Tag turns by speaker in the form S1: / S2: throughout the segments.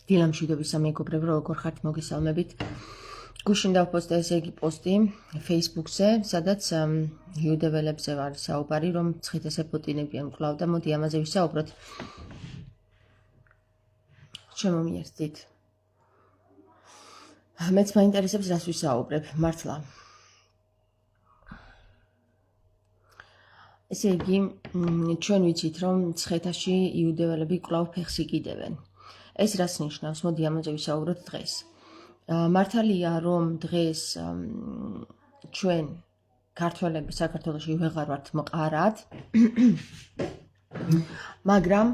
S1: დილამშვიდობის მეგობრებო, როგორ ხართ, მოგესალმებით. გუშინ დავპოსტე ესე იგი პოსტი Facebook-ზე, სადაც იუდეველებზე ვარ საუბარი, რომ ცხეთას ეფოტინებიან კვლავ და მოდი ამაზე ვისაუბროთ. შემომიერთდით. მეც მაინტერესებს რას ვისაუბრებ, მართლა. ესე იგი, ჩვენ ვიცით, რომ ცხეთაში იუდეველები კვლავ ფეხს იკიდებენ. ეს რას ნიშნავს? მოდი ამაზე ვისაუბროთ დღეს. მართალია, რომ დღეს ჩვენ ქართველები საქართველოში ვეღარ ვართ მყარად, მაგრამ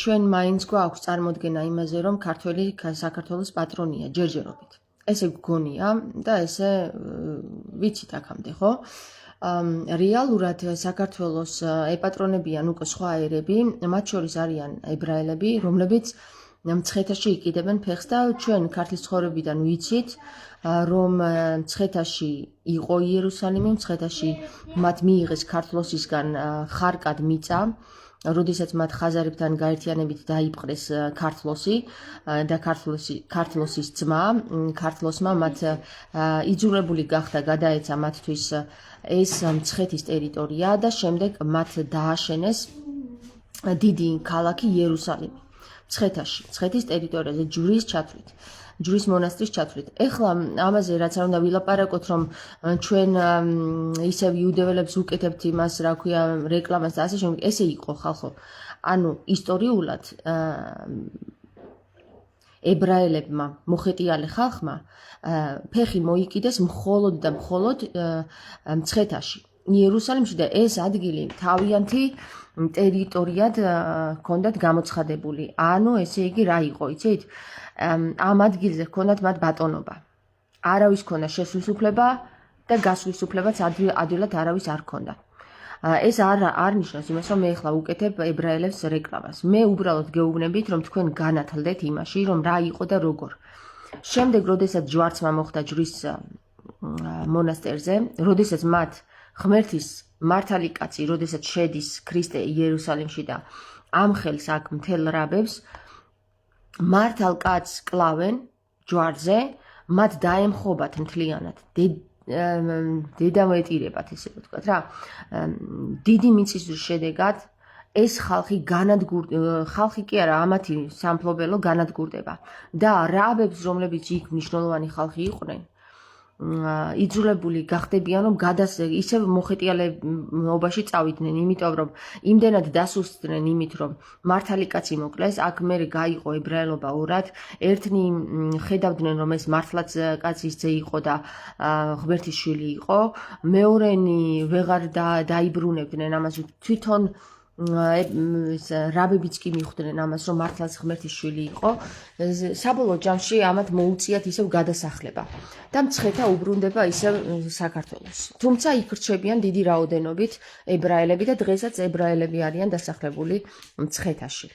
S1: ჩვენ მაინც გვაქვს წარმოდგენა იმაზე, რომ ქართველი საქართველოს პატრონია ჯერჯერობით. ესე გგონია და ესე ვიცით აქამდე, ხო? რეალურად საქართველოს ეპატრონებიან უკვე სხვა ერები, მათ შორის არიან ებრაელები, რომლებიც მცხეთაში იკიდებენ ფეხს და ჩვენ ქართლის ცხოვრებიდან ვიცით, რომ მცხეთაში იყო იერუსალიმი, მცხეთაში მათ მიიღეს ქართლოსისგან ხარკად მიწა, როდესაც მათ ხაზარებთან გაერთიანებით დაიპყრეს ქართლოსი და ქართლოსის ძმა, ქართლოსმა მათ იძულებული გახდა გადაეცა მათთვის ეს მცხეთის ტერიტორია და შემდეგ მათ დააშენეს დიდი ქალაქი იერუსალიმი მცხეთაში, მცხეთის ტერიტორიაზე ჯვრის მონასტრის ჩათვლით. ეხლა ამაზე რაც არ უნდა ვილაპარაკოთ, რომ ჩვენ ისევ იუდეველებს ვუკეთებთ იმას, რა ქვია, რეკლამას და ასე შემდეგ, ესე იყო ხალხო. ანუ ისტორიულად ებრაელებმა, მოხეტიალე ხალხმა ფეხი მოიკიდეს მხოლოდ და მხოლოდ მცხეთაში, იერუსალიმში და ეს ადგილი თავიანთი ტერიტორიად ჰქონდათ გამოცხადებული. ანუ ესე იგი რა იყო, იცით? ამ ადგილზე ჰქონდათ მათ ბატონობა. არავის ჰქონდა შესვლის უფლება და გასვლის უფლებაც ადვილად არავის არ ჰქონდა. ეს არ ნიშნავს იმას, რომ მე ახლა ვუკეთებ ებრაელებს რეკლამას. მე უბრალოდ გეუბნებით, რომ თქვენ განათლდეთ იმაში, რომ რა იყო და როგორ. შემდეგ, როდესაც ჯვარცმა მოხდა ჯვრის მონასტერზე, როდესაც მათ ღმერთის მართალი კაცი, როდესაც შედის ქრისტე იერუსალიმში და ამხელს აქ მთელ რაბებს, მართალ კაცს კლავენ ჯვარზე, მათ დაემხობათ მთლიანად. დედა მოეტირებათ, ესე ვთქვათ რა. დიდი მიწისძვრის შედეგად ეს ხალხი კი არა, ამათი სამფლობელო განადგურდება და რაბებს, რომლებიც იქ მნიშვნელოვანი ხალხი იყვნენ, იძულებული გახდებიან, რომ ისევ მოხეტიალეობაში წავიდნენ, იმიტომ რომ იმდენად დასუსტდნენ იმით, რომ მართალი კაცი მოკლეს, აქ მერე გაიყო ებრაელობა ორად, ერთნი ხედავდნენ, რომ ეს მართლაც კაცის ძე იყო და ღმერთის შვილი იყო, მეორენი ვეღარ დაიბრუნებდნენ ამას, თვითონ რაბებიც კი მიხვდნენ ამას, რომ მართლაც ღმერთის შვილი იყო. საბოლოო ჯამში ამათ მოუწიათ ისევ გადასახლება და მცხეთა უბრუნდება ისევ საქართველოს. თუმცა იქ რჩებიან დიდი რაოდენობით ებრაელები და დღესაც ებრაელები არიან დასახლებული მცხეთაში.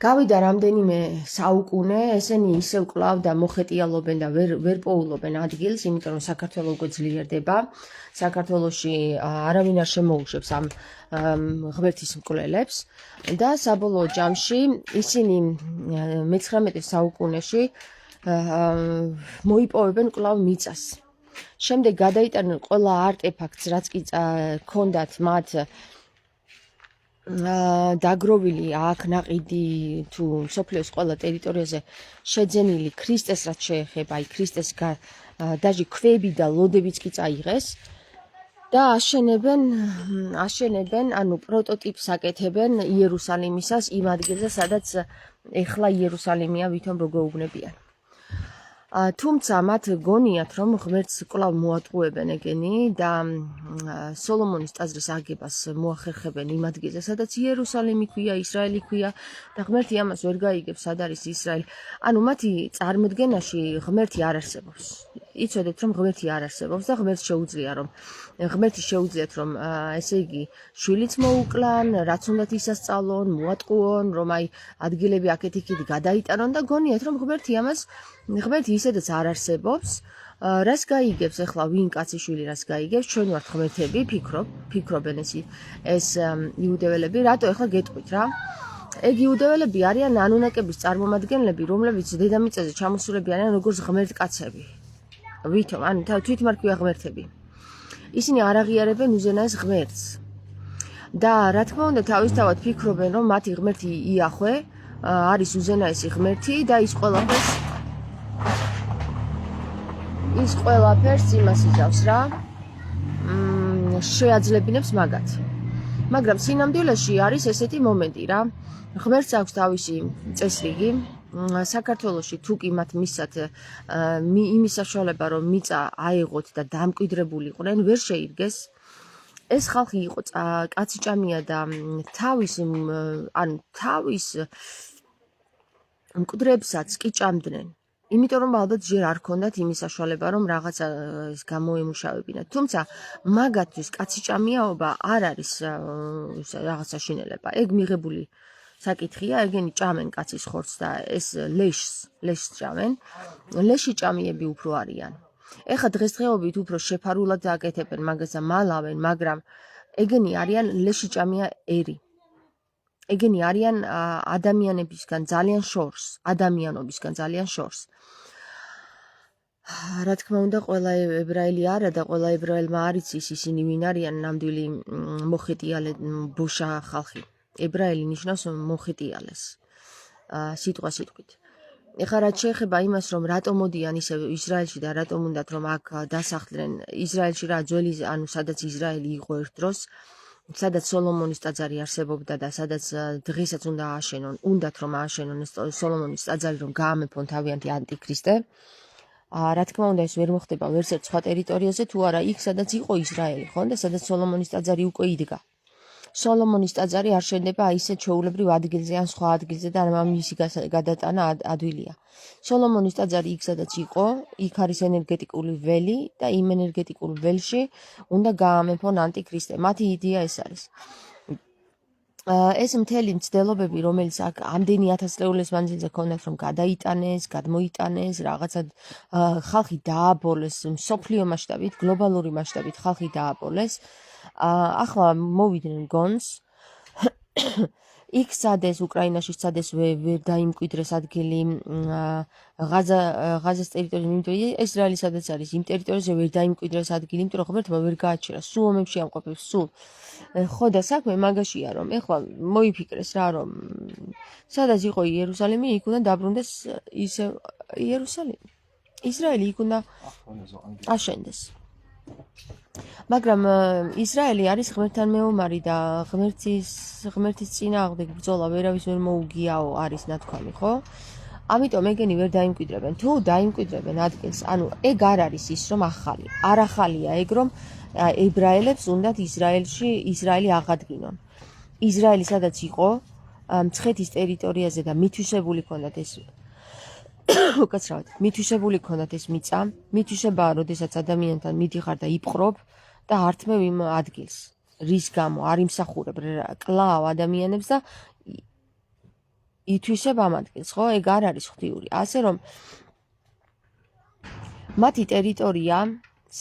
S1: გავიდა რამდენიმე საუკუნე, ესენი ისევ კლავ და მოხეტიალობენ და ვერ პოულობენ ადგილს, იმიტომ რომ საქართველო უკვე ძლიერდება. საქართველოში არავინ არ შემოუშვებს ამ ღმერთის მკვლელებს და საბოლოო ჯამში ისინი მე-19 საუკუნეში მოიპოვებენ კვლავ მიწას. შემდეგ გადაიტანენ ყველა არტეფაქტს, რაც კი ჰქონდათ მათ დაგროვილი აქ ნაყიდი თუ მსოფლიოს ყველა ტერიტორიაზე შეძენილი ქრისტეს რაც შეეხება, აი ქრისტეს დაჟე ქვები და ლოდებიც კი წაიღეს და აშენებენ, ანუ პროტოტიპს აკეთებენ იერუსალიმისას იმ ადგილზე, სადაც ეხლა იერუსალიმია, ვითომ რო გეუბნებიან. თუმცა მათ გონიათ, რომ ღმერთს კვლავ მოატყუებენ ეგენი და სოლომონის ტაძრის აგებას მოახერხებენ იმ ადგილზე, სადაც იერუსალიმი ქვია, ისრაელი ქვია და ღმერთი ამას ვერ გაიგებს, სად არის ისრაელი. ანუ მათი წარმოდგენაში ღმერთი არ არსებობს. იცოდეთ, რომ ღმერთი არ არსებობს და ღმერთს შეუძლიათ, რომ ესე იგი შვილიც მოუკლან, რაც უნდათ ისასწავლონ, მოატყუონ, რომ აი ადგილები აქეთ-იქით გადაიტანონ და გონიათ, რომ ღმერთი ისედაც არ არსებობს. რას გაიგებს ახლა ვინ კაციშვილი რას გაიგებს? ჩვენ ვართ ღმერთები, ფიქრობენ ეს იუდეველები, რატო ახლა გეტყვით რა? ეგ იუდეველები არიან ანუნაკების წარმომადგენლები, რომლებიც დედამიწაზე ჩამოსულები არიან როგორც ღმერთკაცები. ვითომ, ანუ თვითმარქვია ღმერთები. ისინი არ აღიარებენ უზენაეს ღმერთს. და რა თქმა უნდა, თავისთავად ფიქრობენ, რომ მათი ღმერთი იახვე არის უზენაესი ღმერთი და ის ყველაფერს იმას იზავს რა. შეაძლებინებს მაგათ. მაგრამ სინამდვილეში არის ესეთი მომენტი რა. ღმერთს აქვს თავისი წესრიგი. საქართველოში თუ კი მათ მისცათ იმის საშუალება, რომ მიწა აეღოთ და დამკვიდრებულიყვნენ, ვერ შეირგეს. ეს ხალხი იყო კაციჭამია და თავის მკვდრებსაც კი ჭამდნენ. იმიტომ რომ ალბათ ჯერ არ ქონდათ იმის საშუალება, რომ რაღაცა გამოემუშავებინათ. თუმცა მაგათთვის კაციჭამიაობა არ არის რაღაცა შინელება. ეგ მიღებული საკითხია, ეგენი ჭამენ კაცის ხორცს და ეს ლეშს ჭამენ. ლეში ჭამიები უფრო არიან. ეხლა დღესდღეობით უფრო შეფარულად აკეთებენ მაგას და მალავენ, მაგრამ ეგენი არიან ლეში ჭამია ერი. ეგენი არიან ადამიანობისგან ძალიან შორს. რა თქმა უნდა, ყველა ებრაელი არა და ყველა ებრაელმა არ იცის ისინი ვინ არიან ნამდვილი მოხეტიალე ბოშა ხალხი. ებრაელი ნიშნავს მოხეტიალეს. სიტყვა სიტყვით. ეხლა რაც შეეხება იმას, რომ რატომ მოდიან ისე ისრაელში და რატომ უნდათ რომ აქ დასახლდნენ ისრაელში რა ძველი, ანუ სადაც ისრაელი იყო ერთ დროს, სადაც სოლომონის ტაძარი არსებობდა და სადაც დღესაც უნდათ რომ ააშენონ ეს სოლომონის ტაძარი, რომ გაამეფონ თავიანთი ანტიქრისტე. რა თქმა უნდა, ეს ვერ მოხდება ვერც ერთ სხვა ტერიტორიაზე, თუ არა იქ, სადაც იყო ისრაელი, ხო? და სადაც სოლომონის ტაძარი უკვე იდგა. სოლომონის ტაძარი არ შენდება ისეთ ჩვეულებრივ ადგილზე ან სხვა ადგილზე და მისი გადატანა ადვილია. სოლომონის ტაძარი იქ, სადაც იყო, იქ არის ენერგეტიკული ველი და იმ ენერგეტიკულ ველში უნდა გაამეფონ ანტიქრისტე. მათი იდეა ეს არის. ეს მთელი მცდელობები, რომელიც აქ ამდენი 1000 წლეულის მანძილზე ქონდათ, რომ გადაიტანეს, გადმოიტანეს, რაღაცა ხალხი დააბოლეს, მსოფლიო მასშტაბით, გლობალური მასშტაბით ხალხი დააბოლეს. ახლა მოვიდნენ გონს. იქ სადეს უკრაინაში სადეს ვერ დაიმკვიდრეს ადგილი ღაზას ტერიტორიაზე, ისრაელი სადაც არის, იმ ტერიტორიაზე ვერ დაიმკვიდრეს ადგილი, იმიტომ რომ ღმერთმა ვერ გააჩერა, სულ ომებში ამყოფებს, სულ. ხო და საქმე მაგაშია, რომ ეხლა მოიფიქრეს რა, რომ სადაც იყო იერუსალიმი, იქ უნდა დაბრუნდეს ისე იერუსალიმი. ისრაელი იქ უნდა აშენდეს. მაგრამ ისრაელი არის ღმერთთან მეომარი და ღმერთის წინააღმდეგ ბრძოლა ვერავის ვერ მოუგიაო არის ნათქვამი, ხო? ამიტომ ეგენი ვერ დაიმკვიდრებენ. თუ დაიმკვიდრებენ ადგილს, ანუ ეგ არ არის ის, რომ ახალი. არ ახალია ეგ, რომ ებრაელებს უნდათ ისრაელი აღადგინონ. ისრაელი სადაც იყო, მცხეთის ტერიტორიაზე და მითვისებული ქონდათ ეს უკაცრავად, მითვისებული ქონდათ ეს მიწა, მითვისებაა, როდესაც ადამიანთან მიდიხარ და იპყრობ და ართმევ იმ ადგილს. რის გამო არ იმსახურებ, კლავ ადამიანებს და ითვისებ ამ ადგილს, ხო? ეგ არ არის ღვთიური. ასე რომ მათი ტერიტორია,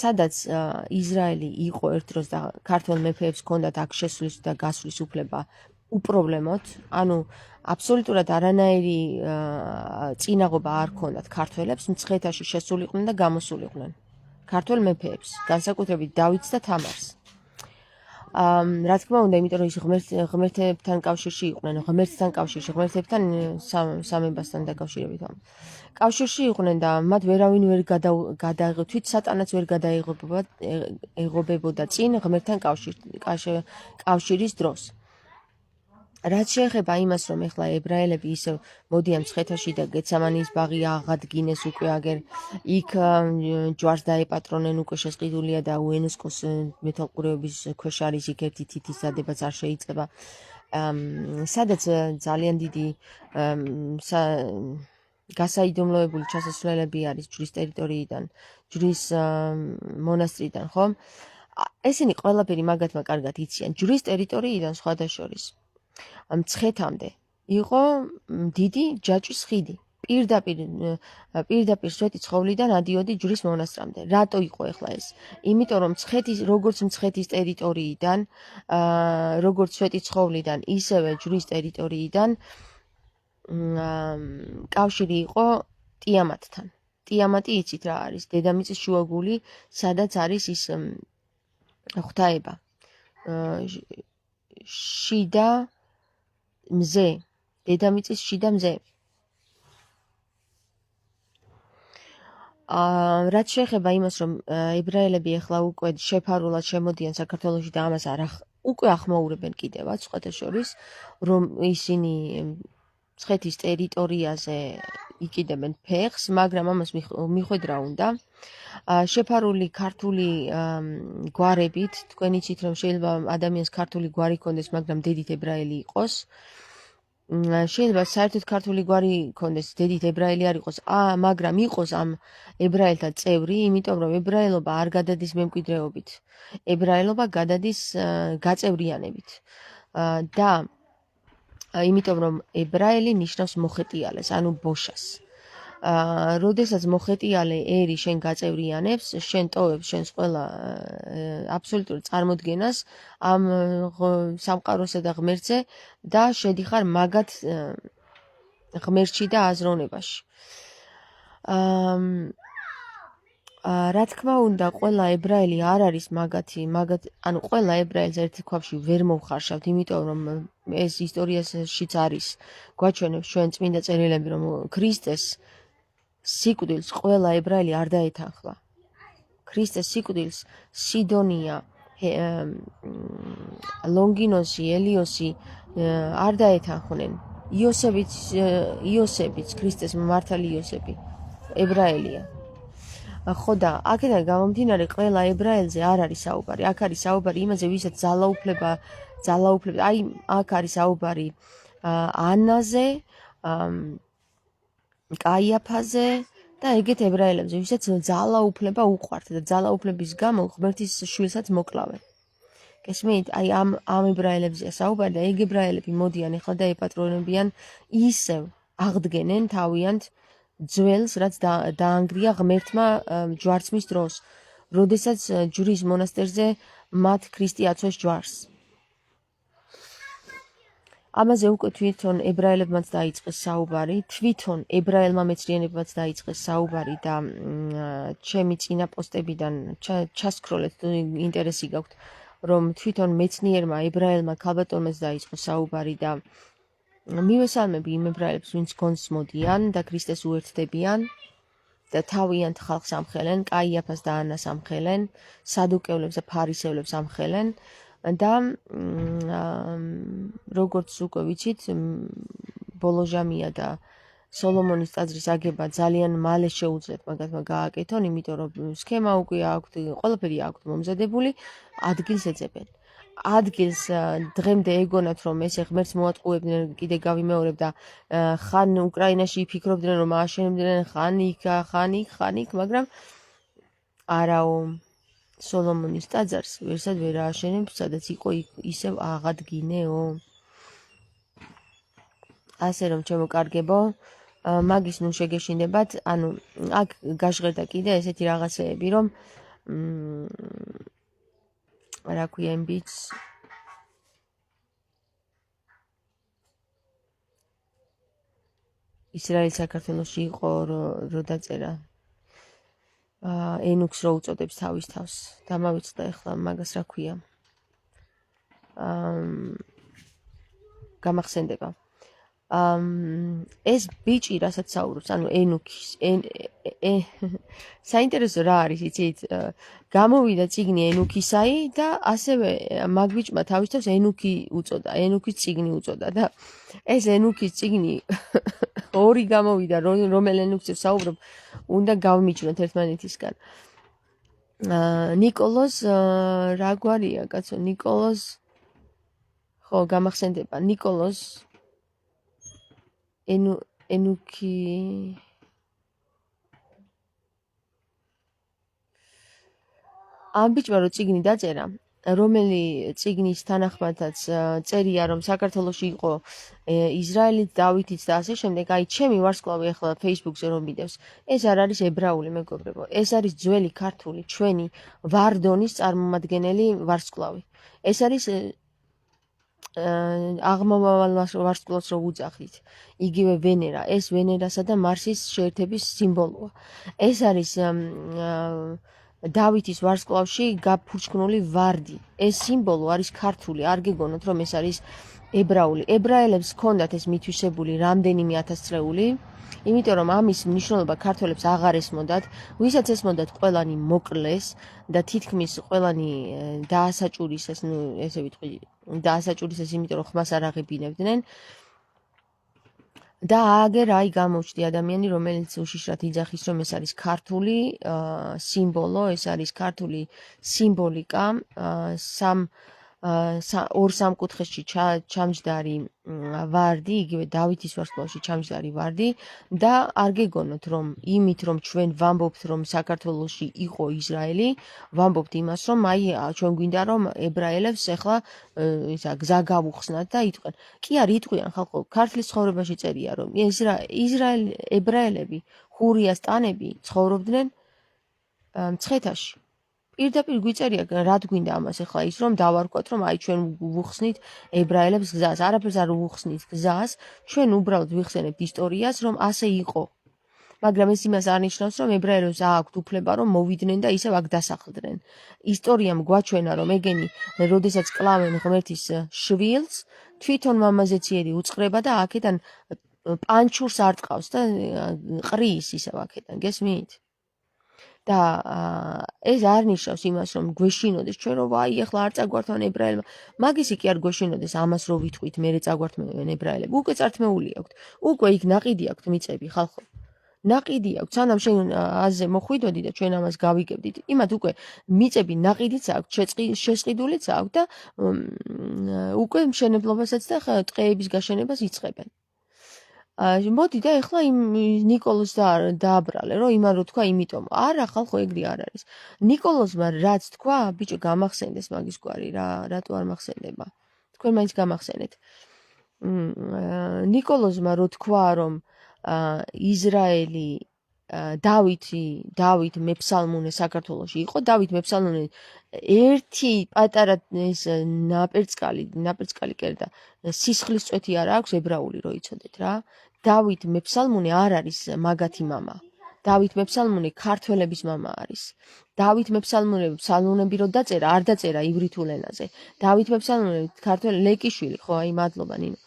S1: სადაც ისრაელი იყო ერთ დროს და ქართველ მეფეებს ჰქონდათ აქ შესვლის და გასვლის უფლება უპრობლემოდ, ანუ აბსოლუტურად არანაირი წინაღობა არ ჰქონდათ ქართველებს, მცხეთაში შესულიყვნენ და გამოსულიყვნენ ქართველ მეფეებს, განსაკუთრებით დავითს და თამარს. რა თქმა უნდა, იმიტომ რომ ის ღმერთებთან კავშირში იყვნენ, ღმერთებთან სამებასთან დაკავშირებით. კავშირში იყვნენ და მათ ვერავინ ვერ გადაეღო, თვით სატანაც ვერ გადაეღობებოდა წინ ღმერთთან კავშირის დროს. რაც შეეხება იმას, რომ ეხლა ებრაელები ისევ მოდიან მცხეთაში და გეცამანის ბაღი აღადგინეს უკვე აგერ, იქ ჯვარს დაეპატრონენ, უკვე შესყიდულია და უენესკოს მეთვალყურეობის ქვეშ არის, იქ ერთი თითის დადებაც არ შეიძლება. სადაც ძალიან დიდი გასაიდუმლოებული ჩასასვლელები არის ჯვრის ტერიტორიიდან, ჯვრის მონასტრიდან, ხო? ესენი ყველაფერი მაგათმა კარგად იციან. ჯვრის ტერიტორიიდან სხვადასხვა მცხეთამდე იყო დიდი ჯაჭვის ხიდი, პირდაპირ სვეტი ცხოვლიდან ადიოდი ჯვრის მონასტრამდე. რატო იყო ახლა ეს? იმიტომ რომ როგორც მცხეთის ტერიტორიიდან, როგორც სვეტი ცხოვლიდან, ისევე ჯვრის ტერიტორიიდან კავშირი იყო ტიამატთან. ტიამატი იცით რა არის? დედამიწის შუაგული, სადაც არის ის ღვთაება. შიდა მზე, დედამიწის შიდა მზე. რაც შეეხება იმას, რომ ებრაელები ახლა უკვე შეფარულად შემოდიან საქართველოში და ამას უკვე ახმოურებენ კიდევაც, სხვათა შორის, რომ ისინი მცხეთის ტერიტორიაზე იკიდებენ ფეხს, მაგრამ ამას მიხვედრა უნდა. შეფარული ქართული გვარებით, თქვენ იცით, რომ შეიძლება ადამიანს ქართული გვარი ჰქონდეს, მაგრამ დედით ებრაელი იყოს. შეიძლება საერთოდ ქართული გვარი ჰქონდეს, დედით ებრაელი არ იყოს, მაგრამ იყოს ამ ებრაელთა წევრი, იმიტომ რომ ებრაელობა არ გადადის მემკვიდრეობით. ებრაელობა გადადის გაწევრიანებით. და იმიტომ რომ ებრაელი ნიშნავს მოხეტიალეს, ანუ ბოშას. როდესაც მოხეტიალე ერი შენ გაწევრიანებს, შენ ტოვებს შენს ყველა აბსოლუტურ წარმოდგენას ამ სამყაროსა და ღმერთზე და შედიხარ მაგათ ღმერთში და აზროვნებაში. რა თქმა უნდა, ყველა ებრაელი არ არის მაგათი, ანუ ყველა ებრაელს ერთ ქვაბში ვერ მოვხარშავთ, იმიტომ რომ ეს ისტორიაშიც არის, გვაჩვენებს ჩვენ წმინდა წერილები, რომ ქრისტეს სიკვდილს ყველა ებრაელი არ დაეთანხმა. ქრისტეს სიკვდილს სიდონია, ლონგინოსი, ელიოსი არ დაეთანხმნენ. იოსებიც, ქრისტეს მმართველი იოსები, ებრაელია. ხო და აქედან გამომდინარე ყველა ებრაელზე არ არის საუბარი. აქ არის საუბარი იმაზე, ვისაც ძალაუფლება, აი აქ არის საუბარი ანაზე, კაიაფაზე და ეგეთ ებრაელებზე, ვისაც ძალაუფლება უყვართ და ძალაუფლების გამო ღმერთის შვილსაც მოკლავენ. გესმით? აი ამ ებრაელებზეა საუბარი და ეგ ებრაელები მოდიან ახლა და ეპატრონებიან, ისევ აღდგენენ თავიანთ ძველს, რაც დაანგრია ღმერთმა ჯვარცმის დროს, როდესაც ჯვრის მონასტერზე მათ ქრისტე აწვეს ჯვარს. ამაზე უკვე თვითონ ებრაელებმაც დაიწყეს საუბარი, თვითონ ებრაელმა მეცნიერებმაც დაიწყეს საუბარი და ჩემი წინა პოსტებიდან ჩასკროლეთ, ინტერესი გაქვთ, რომ თვითონ მეცნიერმა ებრაელმა ქალბატონმაც დაიწყო საუბარი და მივესალმები იმ ებრაელებს, ვინც გონსმოდიან და ქრისტეს უერთდებიან და თავიანთ ხალხს ამხელენ, კაიაფას და ანას ამხელენ, სადუკევლებს და ფარისევლებს ამხელენ და როგორც უკვე ვიცით, ბოლო ჟამია და სოლომონის ტაძრის აგება ძალიან მალე შეუძლიათ მაგათმა გააკეთონ, იმიტომ რომ სქემა უკვე აქვთ, ყველაფერი აქვთ მომზადებული, ადგილს ეძებენ. ადგილს დღემდე ეგონათ, რომ ესე ღმერთს მოატყუებდნენ, კიდე გავიმეორებ და ხან უკრაინაში იფიქრობდნენ, რომ ააშენებდნენ ხან იქ, მაგრამ არაო, სოლომონის ტაძარს ვერსად ვერ ააშენებს, სადაც იყო ისევ აღადგინეო. ასე რომ ჩემო კარგებო, მაგის ნუ შეგეშინდებათ, ანუ აქ გაჟღერდა კიდე ესეთი რაღაცეები, რომ რა ქვია იმ ბიჭს, ისრაელი საქართველოში იყო, რო დაწერა ენუქს რო უწოდებს თავის თავს, დამავიწყდა ახლა მაგას რა ქვია, გამახსენდება. ეს ბიჭი რასაც საუბრობს, ანუ ენუქის, საინტერესო რა არის, იცით, გამოვიდა წიგნი ენუქისაი და ასევე მაგ ბიჭმა თავის თავს ენუქი უწოდა, ენუქის წიგნი უწოდა და ეს ენუქის წიგნი ორი გამოვიდა, რომელ ენუქზე საუბრობ, უნდა გავმიჯნოთ ერთმანეთისგან. ნიკოლოზ რა გვარია, კაცო, ნიკოლოზ, ხო, გამახსენდება, ნიკოლოზ ენუქი ამ ბიჭმა რო წიგნი დაწერა, რომელი წიგნის თანახმადაც წერია, რომ საქართველოში იყო ისრაელიც, დავითიც და ასე შემდეგ, აი ჩემი ვარსკვლავი ახლა Facebook-ზე რომ მიდევს, ეს არ არის ებრაული მეგობრებო, ეს არის ძველი ქართული, ჩვენი ვარდონის წარმომადგენელი ვარსკვლავი. ეს არის აღმომავალ ვარსკვლავს რო უძახით, იგივე ვენერა, ეს ვენერასა და მარსის შეერთების სიმბოლოა. ეს არის დავითის ვარსკვლავში გაფურჩქნული ვარდი. ეს სიმბოლო არის ქართული, არ გეგონოთ რომ ეს არის ებრაული. ებრაელებს ჰქონდათ ეს მითვისებული რამდენიმე ათასწლეული, იმიტომ რომ ამის მნიშვნელობა ქართველებს აღარ ესმოდათ, ვისაც ესმოდათ ყველანი მოკლეს და თითქმის ყველანი დაასაჭურისეს, ნუ ესე ვიტყვი, დაასაჭურისეს, იმიტომ რომ ხმას არ აღებინებდნენ. და აგერ აი გამოჩდი ადამიანი, რომელიც უშიშრად იძახის, რომ ეს არის ქართული სიმბოლო, ეს არის ქართული სიმბოლიკა, ორ სამკუთხედში ჩამჯდარი ვარდი, იგივე დავითის ვარსკვლავში ჩამჯდარი ვარდი და არ გეგონოთ რომ იმით რომ ჩვენ ვამბობთ რომ საქართველოში იყო ისრაელი, ვამბობთ იმას რომ აი ჩვენ გვინდა რომ ებრაელებს ახლა ისა გზა გავუხსნათ და იტყვენ. კი არ იტყვიან ხალხო, ქართლის ცხოვრებაში წერია რომ ებრაელები, ხურიას ტანები ცხოვრობდნენ მცხეთაში. პირდაპირ გვიწერია რა გვინდა ამას ახლა ის რომ დავარქვათ რომ აი ჩვენ ვუხსნით ებრაელებს გზას, არაფერს არ ვუხსნით გზას, ჩვენ უბრალოდ ვიხსენებთ ისტორიას რომ ასე იყო. მაგრამ ეს იმას არ ნიშნავს რომ ებრაელებს აქვთ უფლება რომ მოვიდნენ და ისევ აქ დასახლდნენ. ისტორიამ გვაჩვენა რომ ეგენი როდესაც კლავენ ღმერთის შვილს, თვითონ მამაზე ციერი უწყრება და აქედან პანჩურს არტყავს და ყრის ისევ აქედან, გესმით? და ეს არ ნიშნავს იმას რომ გვეშინოდეს ჩვენ რომ აი ახლა არ წაგვართვან ებრაელებმა. მაგისი კი არ გვეშინოდეს ამას რო ვიტყვით, მე წაგვართმევენ ებრაელები. უკვე წართმეული აქვთ. უკვე იქ ნაყიდი აქვთ მიწები ხალხო. ნაყიდი აქვთ. სანამ შენ აზე მოხვიდოდი და ჩვენ ამას გავიგებდით, იმათ უკვე მიწები ნაყიდიც აქვთ, შესყიდულიც აქვთ და უკვე მშენებლობასაც და ტყეების გაშენებას იწყებენ. მოდი და ეხლა იმ ნიკოლოზს დააბრალე, რომ იმან რო თქვა, იმიტომ. არა, ხალხო, ეგრე არ არის. ნიკოლოზმა რაც თქვა, ბიჭო, გამახსენდეს მაგის გვარი რა, რატო არ მახსენდება? თქვენ მაინც გამახსენეთ. ნიკოლოზმა რო თქვა, რომ ისრაელი დავით მეფსალმუნე საქართველოში იყო, დავით მეფსალმუნე ერთი პატარა ეს ნაპერწკალი კერდა სისხლის წვეთი არ აქვს ებრაული რო იცოდეთ რა. დავით მეფსალმუნე არ არის მაგათი მამა. დავით მეფსალმუნე ქართველების მამა არის. დავით მეფსალმუნე ფსალმუნები რო დაწერა, არ დაწერა ივრითულ ენაზე. დავით მეფსალმუნე ქართველი ლეკიშვილი, ხო, აი მადლობა ნინო.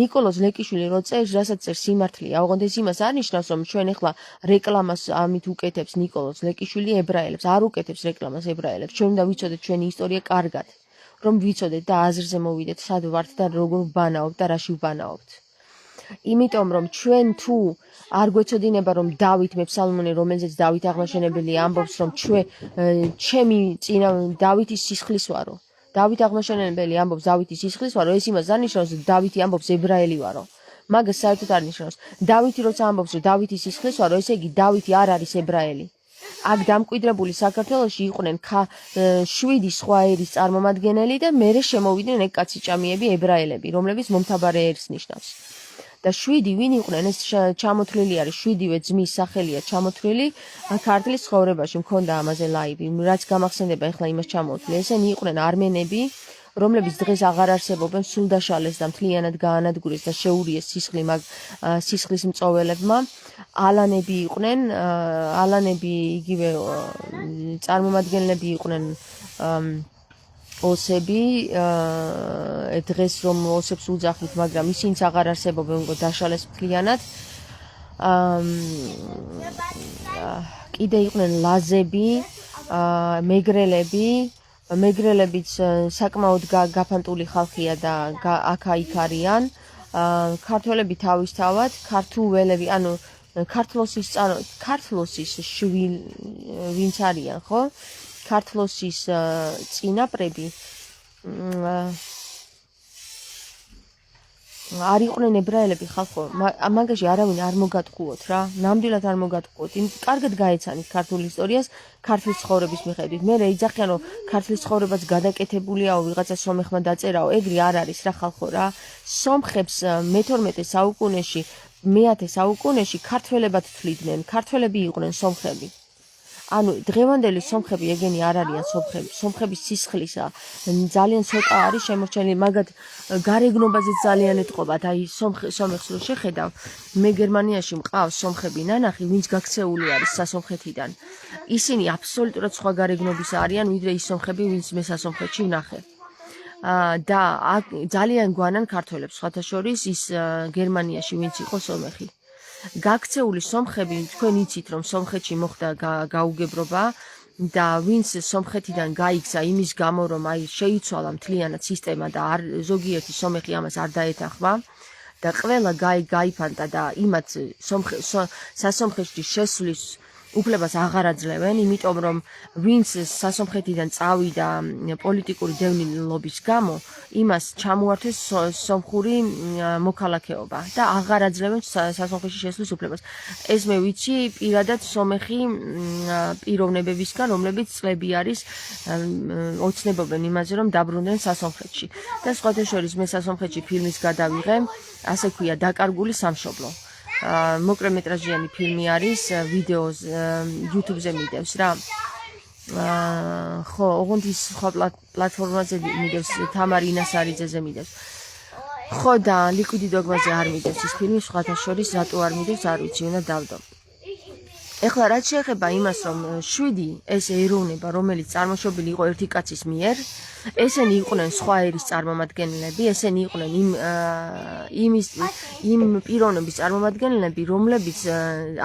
S1: ნიკოლოზ ლეკიშვილი რო წერს, რასაც წერს სიმართლეა. ოღონდ ეს იმას არ ნიშნავს, რომ ჩვენ ახლა რეკლამას ამით უკეთებს ნიკოლოზ ლეკიშვილი ებრაელებს, არ უკეთებს რეკლამას ებრაელებს. ჩვენ უნდა ვიცოდეთ ჩვენი ისტორია კარგად, რომ ვიცოდეთ და აზრზე მოვიდეთ, სად ვართ და როგორ ვბანაობთ და რაში ვბანაობთ. იმიტომ რომ ჩვენ თუ არ გვეცოდინება რომ დავით მეფსალმუნე, რომელზეც დავით აღმაშენებელი ამბობს, რომ ჩემი წინა დავითის სისხლის ვარო. დავით აღმაშენებელი ამბობს დავითის სისხლის ვარო, ეს იმას არ ნიშნავს, რომ დავითი ამბობს ებრაელი ვარო. მაგას საერთოდ არ ნიშნავს. დავითი როცა ამბობს, რომ დავითის სისხლის ვარო, ესე იგი დავითი არ არის ებრაელი. აქ დამკვიდრებული საქართველოში იყვნენ 7 სხვა ერის წარმომადგენელი და მერე შემოვიდნენ ეგ კაციჭამიები ებრაელები, რომლებიც მომთაბარე ერს ნიშნავს. და 7 ვინ იყვნენ, ეს ჩამოთვლილი არის, 7-ვე ძმის სახელია ჩამოთვლილი ქართლის ცხოვრებაში, მქონდა ამაზე ლაივი, რაც გამახსენდება ახლა იმას ჩამოვთვლი. ესენი იყვნენ არმენები, რომლებიც დღეს აღარ არსებობენ, სულ დაშალეს და მთლიანად გაანადგურეს და შეურიეს სისხლის მწოველებმა. ალანები იყვნენ, ალანები იგივე წარმომადგენლები იყვნენ ოსები, დღეს რომ ოსებს უძახით, მაგრამ ისინიც აღარ არსებობენ, უკვე დაშალეს მთლიანად. კიდე იყვნენ ლაზები, მეგრელებიც საკმაოდ გაფანტული ხალხია და აქა-იქ არიან. ქართველები თავისთავად, ქართულელები, ანუ ქართლოსის შვილ ვინც არიან, ხო? ქართლოსის წინაპრები არ იყვნენ ებრაელები ხალხო, მაგაში არავინ არ მოგატყუოთ რა, ნამდვილად არ მოგატყუოთ. კარგად გაეცანით ქართულ ისტორიას, ქართლის ცხოვრების მიხედვით. მე ეძახიან, რომ ქართლის ცხოვრებაც გადაკეთებულიაო, ვიღაცა სომეხმა დაწერაო, ეგრე არ არის რა ხალხო რა. სომხებს მე-12 საუკუნეში, მე-10 საუკუნეში ქართველებად თვლიდნენ, ქართველები იყვნენ სომხები. ანუ დღევანდელი სომხები ეგენი არ არიან სომხები. სომხების სისხლისა ძალიან ცოტა არის შემორჩენილი, მაგათ გარეგნობაზე ძალიან ეტყობათ. აი სომეხს რო შეხედავ, მე გერმანიაში მყავს სომხები ნანახი, ვინც გაქცეული არის სასომხეთიდან. ისინი აბსოლუტურად სხვა გარეგნობის არიან, ვიდრე ის სომხები, ვინც მე სასომხეთში ვნახე. და ძალიან გვანან ქართველებს, სხვათა შორის ის გერმანიაში ვინც იყო სომეხი. გაქცეული სომხები, თქვენ იცით, რომ სომხეთში მოხდა გაუგებრობა და ვინც სომხეთიდან გაიქცა იმის გამო, რომ აი შეიცვალა მთლიანად სისტემა და ზოგიერთი სომეხი ამას არ დაეთანხმა და ყველა გაიფანტა და იმათ სასომხეთში შესვლის უფლებას აღარ აძლევენ, იმიტომ რომ ვინც სასომხეთიდან წავიდა პოლიტიკური დევნილობის გამო, იმას ჩამოართვეს სომხური მოქალაქეობა და აღარ აძლევენ სასომხეთში შესვლის უფლებას. ეს მე ვიცი პირადად სომეხი პიროვნებებისგან, რომლებიც წლები არის ოცნებობენ იმაზე, რომ დაბრუნდნენ სასომხეთში. და სხვათა შორის მე სასომხეთში ფილმის გადავიღე, ასე ქვია დაკარგული სამშობლო. მოკლემეტრაჟიანი ფილმი არის, ვიდეოს YouTube-ზე მიდევს რა. ხო, ოღონდ ის სხვა პლატფორმაზე მიდევს, თამარ ინასარიძეზე მიდევს. ხო და Liquid Dogma-ზე არ მიდევს ის ფილმი, სხვათა შორის რატო არ მიდევს, არ ვიცი, უნდა დავდო. ეხლა რაც შეეხება იმას, რომ 7 ეს ეროვნება, რომელიც წარმოშობილი იყო ერთი კაცის მიერ, ესენი იყვნენ სხვა ერის წარმომადგენლები, ესენი იყვნენ იმ პიროვნების წარმომადგენლები, რომლებიც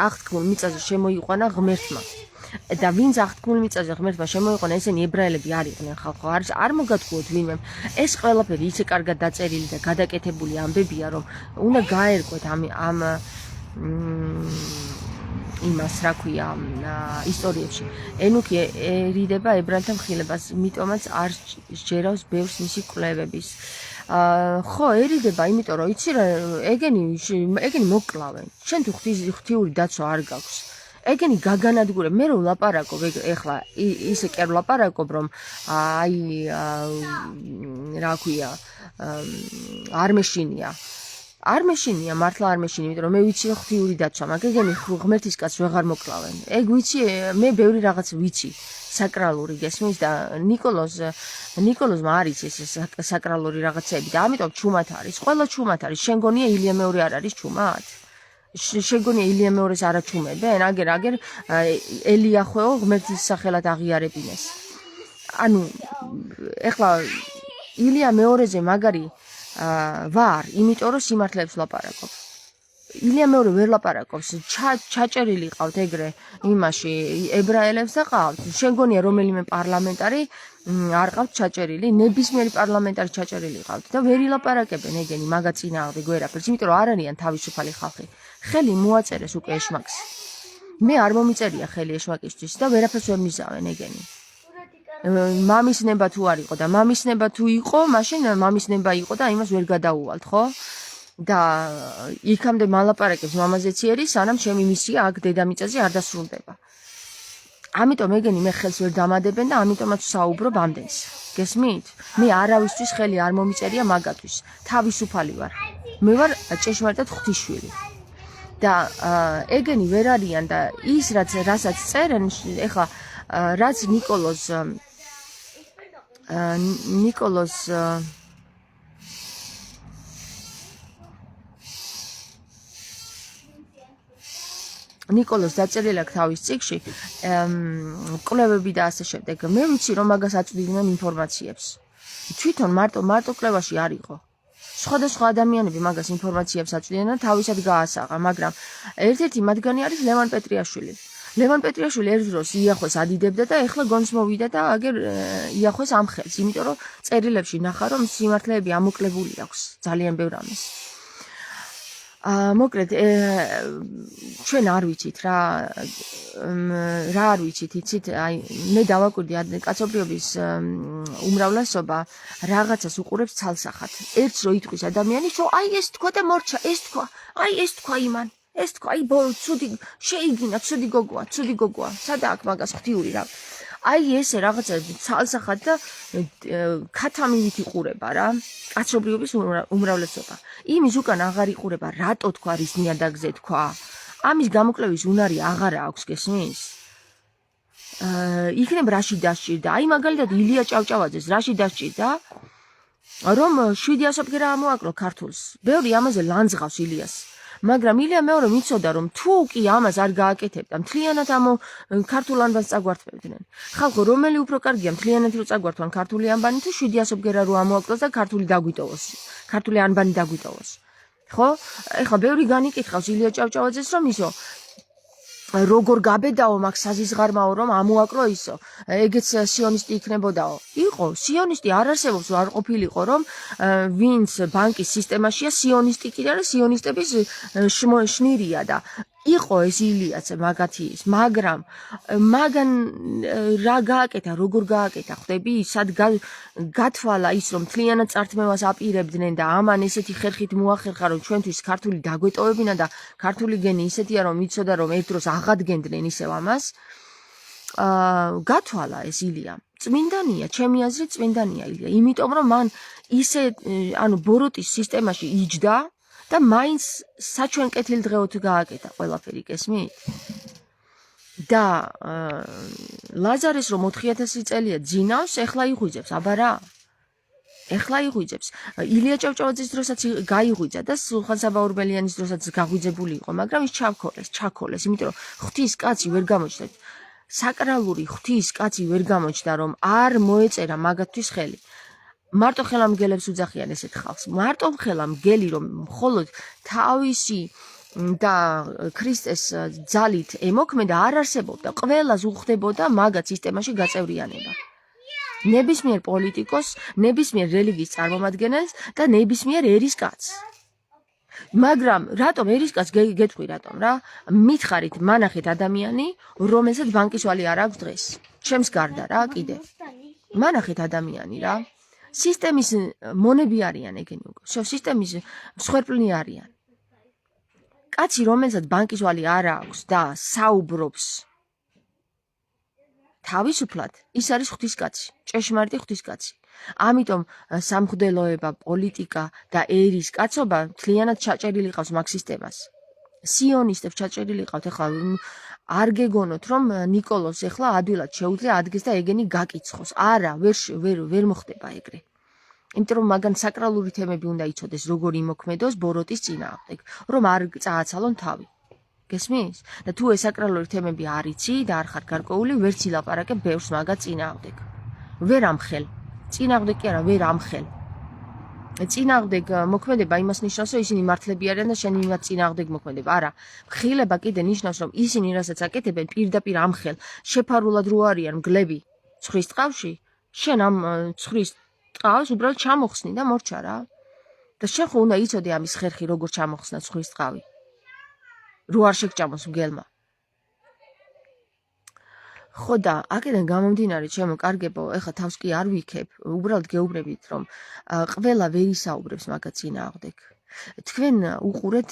S1: აღთქმულ მიწაზე შემოიყვანა ღმერთმა. და ვინც აღთქმულ მიწაზე ღმერთმა შემოიყვანა, ესენი ებრაელები არ იყვნენ ხალხო, არ მოგატყუოთ ვინმე. ეს ყველაფერი ისე კარგად დაწერილი და გადაკეთებული ამბებია, რომ უნდა გაერკვეთ ამ იმას რა ქვია ისტორიებში. ენუქი ერიდება ებრაელთა მხილებას, იმიტომაც არ შეერავს ბევრს მისი კვლევების. ხო, ერიდება, იმიტომ რომ იცი რა, ეგენი მოკლავენ. შენ თუ ღვთიური დაცვა არ გაქვს. ეგენი გაგანადგურებ, მე რომ ვლაპარაკობ, ეხლა ისე კი არ ვლაპარაკობ, რომ აი რა ქვია, არ მეშინია. არ მეშინია, მართლა არ მეშინია, იმიტომ რომ მე ვიცი რომ ღვთიური დაცვა, მაგ ეგენი ღმერთის კაცს ვეღარ მოკლავენ. ეგ ვიცი, მე ბევრი რაღაც ვიცი, საკრალური გესმის და ნიკოლოზმა არის ეს საკრალური რაღაცები და ამიტომ ჩუმად არის. ყველა ჩუმად არის. შენ გონია ილია მეორე არ არის ჩუმად? შეგონია ილია მეორეს არ აჩუმებენ? აგერ ელიახვეო ღმერთის სახელად აღიარებინეს. ანუ ეხლა ილია მეორეზე მაგარი ვარ, იმიტომ რომ სიმართლეებს ვლაპარაკობ. ილია მეორე ვერ ლაპარაკობს, ჩაჭერილი ყავთ ეგრე იმაში ებრაელებს და ყავთ. შენ გონია რომელიმე პარლამენტარი არ ყავთ ჩაჭერილი, ნებისმიერი პარლამენტარი ჩაჭერილი ყავთ და ვერ ილაპარაკებენ ეგენი მაგაწინააღმდეგ ვერაფერს, იმიტომ რომ არ არიან თავისუფალი ხალხი. ხელი მოაწერეს უკვე ეშმაკს. მე არ მომიწერია ხელი ეშმაკისთვის და ვერაფერს ვერ მიზავენ ეგენი. მამის ნება თუ არ იყო და მამის ნება თუ იყო, მაშინ მამის ნება იყო და იმას ვერ გადაუვალთ, ხო? და იქამდე მალაპარაკებს მამაზეციერი, სანამ ჩემი მისია აქ დედამიწაზე არ დასრულდება. ამიტომ ეგენი მე ხელს ვერ დამადებენ და ამიტომაც საუბრობ ამდენს. გესმით? მე არავისთვის ხელი არ მომიწერია მაგათვის. თავისუფალი ვარ. მე ვარ ჭეშმარიტად ღვთისშვილი. და ეგენი ვერ არიან და ის რასაც წერენ, ეხლა რაც ნიკოლოზ ნიკოლოზ დაწერილი აქვს თავის წიგნში კვლევები და ასე შემდეგ. მე ვიცი რომ მაგას აწვდიდნენ ინფორმაციებს. თვითონ მარტო კვლევაში არ იყო. სხვადასხვა ადამიანები მაგას ინფორმაციებს აწვდიან და თავისად გაასაღა, მაგრამ ერთ-ერთი მათგანი არის ლევან პეტრიაშვილი. ლევან პეტრიაშვილი ერთ დროს იახვეს ადიდებდა და ეხლა გონს მოვიდა და აგერ იახვეს ამხელს, იმიტომ რომ წერილებში ნახა რომ სიმართლეები ამოკლებული აქვს ძალიან ბევრ ამის. მოკლედ ჩვენ არ ვიცით რა არ ვიცით იცით აი მე დავაკვირდი კაცობრიობის უმრავლესობა რაღაცას უყურებს ცალსახად ერთს რო იტყვის ადამიანი რომ აი ეს თქვა და მორჩა ეს თქვა აი ეს თქვა იმან ეს თქვა აი ცუდი შეიგინა ცუდი გოგოა სადა აქ მაგას ღვთიური რა აი ესე რაღაცა ცალსახად და ქათამივით იყურება რა კაცობრიობის უმრავლესობა იმის უკან აღარ იყურება რატო თქვა რის ნიადაგზე თქვა ამის გამოკვლევის უნარი აღარ აქვს გესმის იქნებ რაში დასჭირდა აი მაგალითად ილია ჭავჭავაძეს რაში დასჭირდა რომ 700 ბგერა ამოაკრო ქართულს ბევრი ამაზე ლანძღავს ილიას მაგრამ ილია მეორე მიცოდა რომ თუ კი ამას არ გააკეთებდა მთლიანად ამ ქართულ ანბანს წაგვართმევდნენ ხალხო რომელი უფრო კარგია მთლიანად რო წაგვართვან ქართული ანბანი თუ 700 ბგერა რო ამოაკლოს და ქართული დაგვიტოვოს ქართული ანბანი დაგვიტოვოს ხო ეხლა ბევრი განიკითხავს ილია ჭავჭავაძეს რომ ისო როგორ გაბედაო მაგ საზიზღარმაო რომ ამოაკრო ისო ეგეც სიონისტი იქნებოდაო იყო სიონისტი არ არსებობს არ ყოფილიყო რომ ვინც ბანკის სისტემაშია სიონისტი კიდე არა სიონისტების შნირია და იყო ეს ილიაც მაგათი ის მაგრამ მაგან რა გააკეთა როგორ გააკეთა ხვდები სად გათვალა ის რომ მთლიანად წართმევას აპირებდნენ და ამან ესეთი ხერხით მოახერხა რომ ჩვენთვის ქართული დაგვეტოვებინა და ქართული გენი ისეთია რომ იცოდა რომ ერთ დროს აღადგენდნენ ისევ ამას გათვალა ეს ილია წმინდანია ჩემი აზრით წმინდანია ილია იმიტომ რომ მან ისე ანუ ბოროტის სისტემაში იჯდა და მაინც საჩვენ კეთილდღეოდ გააკეთა ყველაფერი გესმით და ლაზარეს რომ 4000 წელია ძინავს ეხლა იღვიძებს აბა რა ეხლა იღვიძებს ილია ჭავჭავაძის დროსაც გაიღვიძა და სულხან საბაურბელიანის დროსაც გაღვიძებული იყო მაგრამ ის ჩაქოლეს იმიტომ რომ ღვთის კაცი ვერ გამოჩნდა საკრალური ღვთის კაცი ვერ გამოჩნდა რომ არ მოეწერა მაგათთვის ხელი მარტო ხელამგელებს უძახიან ესეთ ხალხს მარტო ხელამგელი რომ მხოლოდ თავისი და ქრისტეს ძალით ემოქმედა არ არსებობდა ყველას უხდებოდა მაგათ სისტემაში გაწევრიანება ნებისმიერ პოლიტიკოს ნებისმიერ რელიგიის წარმომადგენელს და ნებისმიერ ერის კაცს მაგრამ რატომ ერის კაცს გეტყვი რატომ რა მითხარით მანახეთ ადამიანი რომელსაც ბანკის ვალი არ აქვს დღეს ჩემს გარდა რა კიდე მანახეთ ადამიანი რა სისტემის მონები არიან ეგენი უკვე სისტემის მსხვერპლნი არიან კაცი რომელსაც ბანკის ვალი არ აქვს და საუბრობს თავისუფლად ის არის ღვთისკაცი ჭეშმარიტი ღვთისკაცი ამიტომ სამღვდელოება პოლიტიკა და ერის კაცობა მთლიანად ჩაჭერილი ყავს მაგ სისტემას სიონისტებს ჩაჭერილი ყავთ ეხლა არ გეგონოთ რომ ნიკოლოს ეხლა ადვილად შეუძლია ადგეს და ეგენი გაკიცხოს არა ვერ მოხდება ეგრე იმიტომ რომ მაგან საკრალური თემები უნდა იცოდეს როგორ იმოქმედოს ბოროტის წინააღმდეგ რომ არ წააცალონ თავი გესმის და თუ ეს საკრალური თემები არ იცი და არ ხარ გარკვეული ვერც ილაპარაკებ ბევრს მაგა წინააღმდეგ ვერ ამხელ წინააღმდეგ კი არა ვერ ამხელ წინააღმდეგ მოქმედება იმას ნიშნავს რომ ისინი მართლები არიან და შენ იმათ წინააღმდეგ მოქმედება არა მხილება კიდე ნიშნავს რომ ისინი რასაც აკეთებენ პირდაპირ ამხელ შეფარულად რო არიან მგლები ცხრის ტყავში შენ ამ ცხრის ტყავს უბრალოდ ჩამოხსნი და მორჩა რა და შენ ხო უნდა იცოდე ამის ხერხი როგორ ჩამოხსნა ცხრის ტყავი რო არ შეგჭამოს მგელმა ხო და აქედან გამომდინარე ჩემო კარგებო ეხლა თავს კი არ ვიქებ უბრალოდ გეუბნებით რომ ყველა ვერ ისაუბრებს მაგათ წინააღმდეგ თქვენ უყურეთ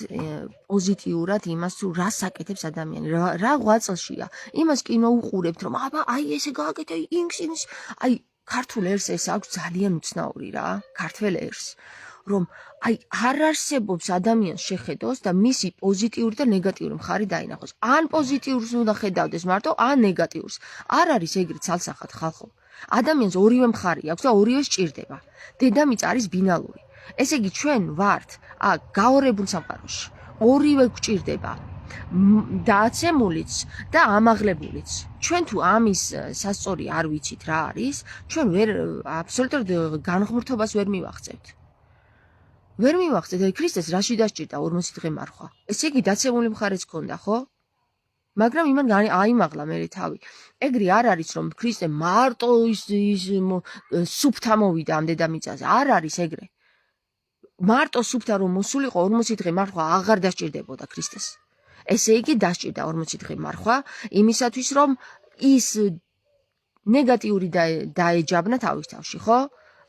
S1: პოზიტიურად იმას თუ რას აკეთებს ადამიანი რა ღვაწლშია იმას კინო უყურებთ რომ აბა აი ესე გააკეთე ინგს აი ქართულ ერს ეს აქვს ძალიან უცნაური რა ქართველ ერს რომ აი არ არსებობს ადამიანს შეხედოს და მისი პოზიტიური და ნეგატიური მხარი დაინახოს ან პოზიტიურს უნდა ხედავდეს მარტო ან ნეგატიურს არ არის ეგრე ცალსახად ხალხო ადამიანს ორივე მხარი აქვს და ორივე სჭირდება დედამიწა არის ბინალური ესე იგი ჩვენ ვართ გაორებულ სამყაროში ორივე გვჭირდება დაცემულიც და ამაღლებულიც ჩვენ თუ ამის სასწორი არ ვიცით რა არის ჩვენ ვერ აბსოლუტურად განღმრთობას ვერ მივახცევთ ვერ მივახცეთ ქრისტეს რაში დასჭირდა 40 დღე მარხვა ესე იგი დაცემული მხარეც ქონდა ხო მაგრამ იმან აიმაღლა მე თავი ეგრე არ არის რომ ქრისტე მარტო ის სუფთა მოვიდა ამ დედამიწაზე არ არის ეგრე მარტო სუფთა რომ მოსულიყო 40 დღე მარხვა აღარ დასჭირდებოდა ქრისტეს. ესე იგი დასჭირდა 40 დღე მარხვა იმისათვის რომ ის ნეგატიური დაეჯაბნა თავის თავში, ხო?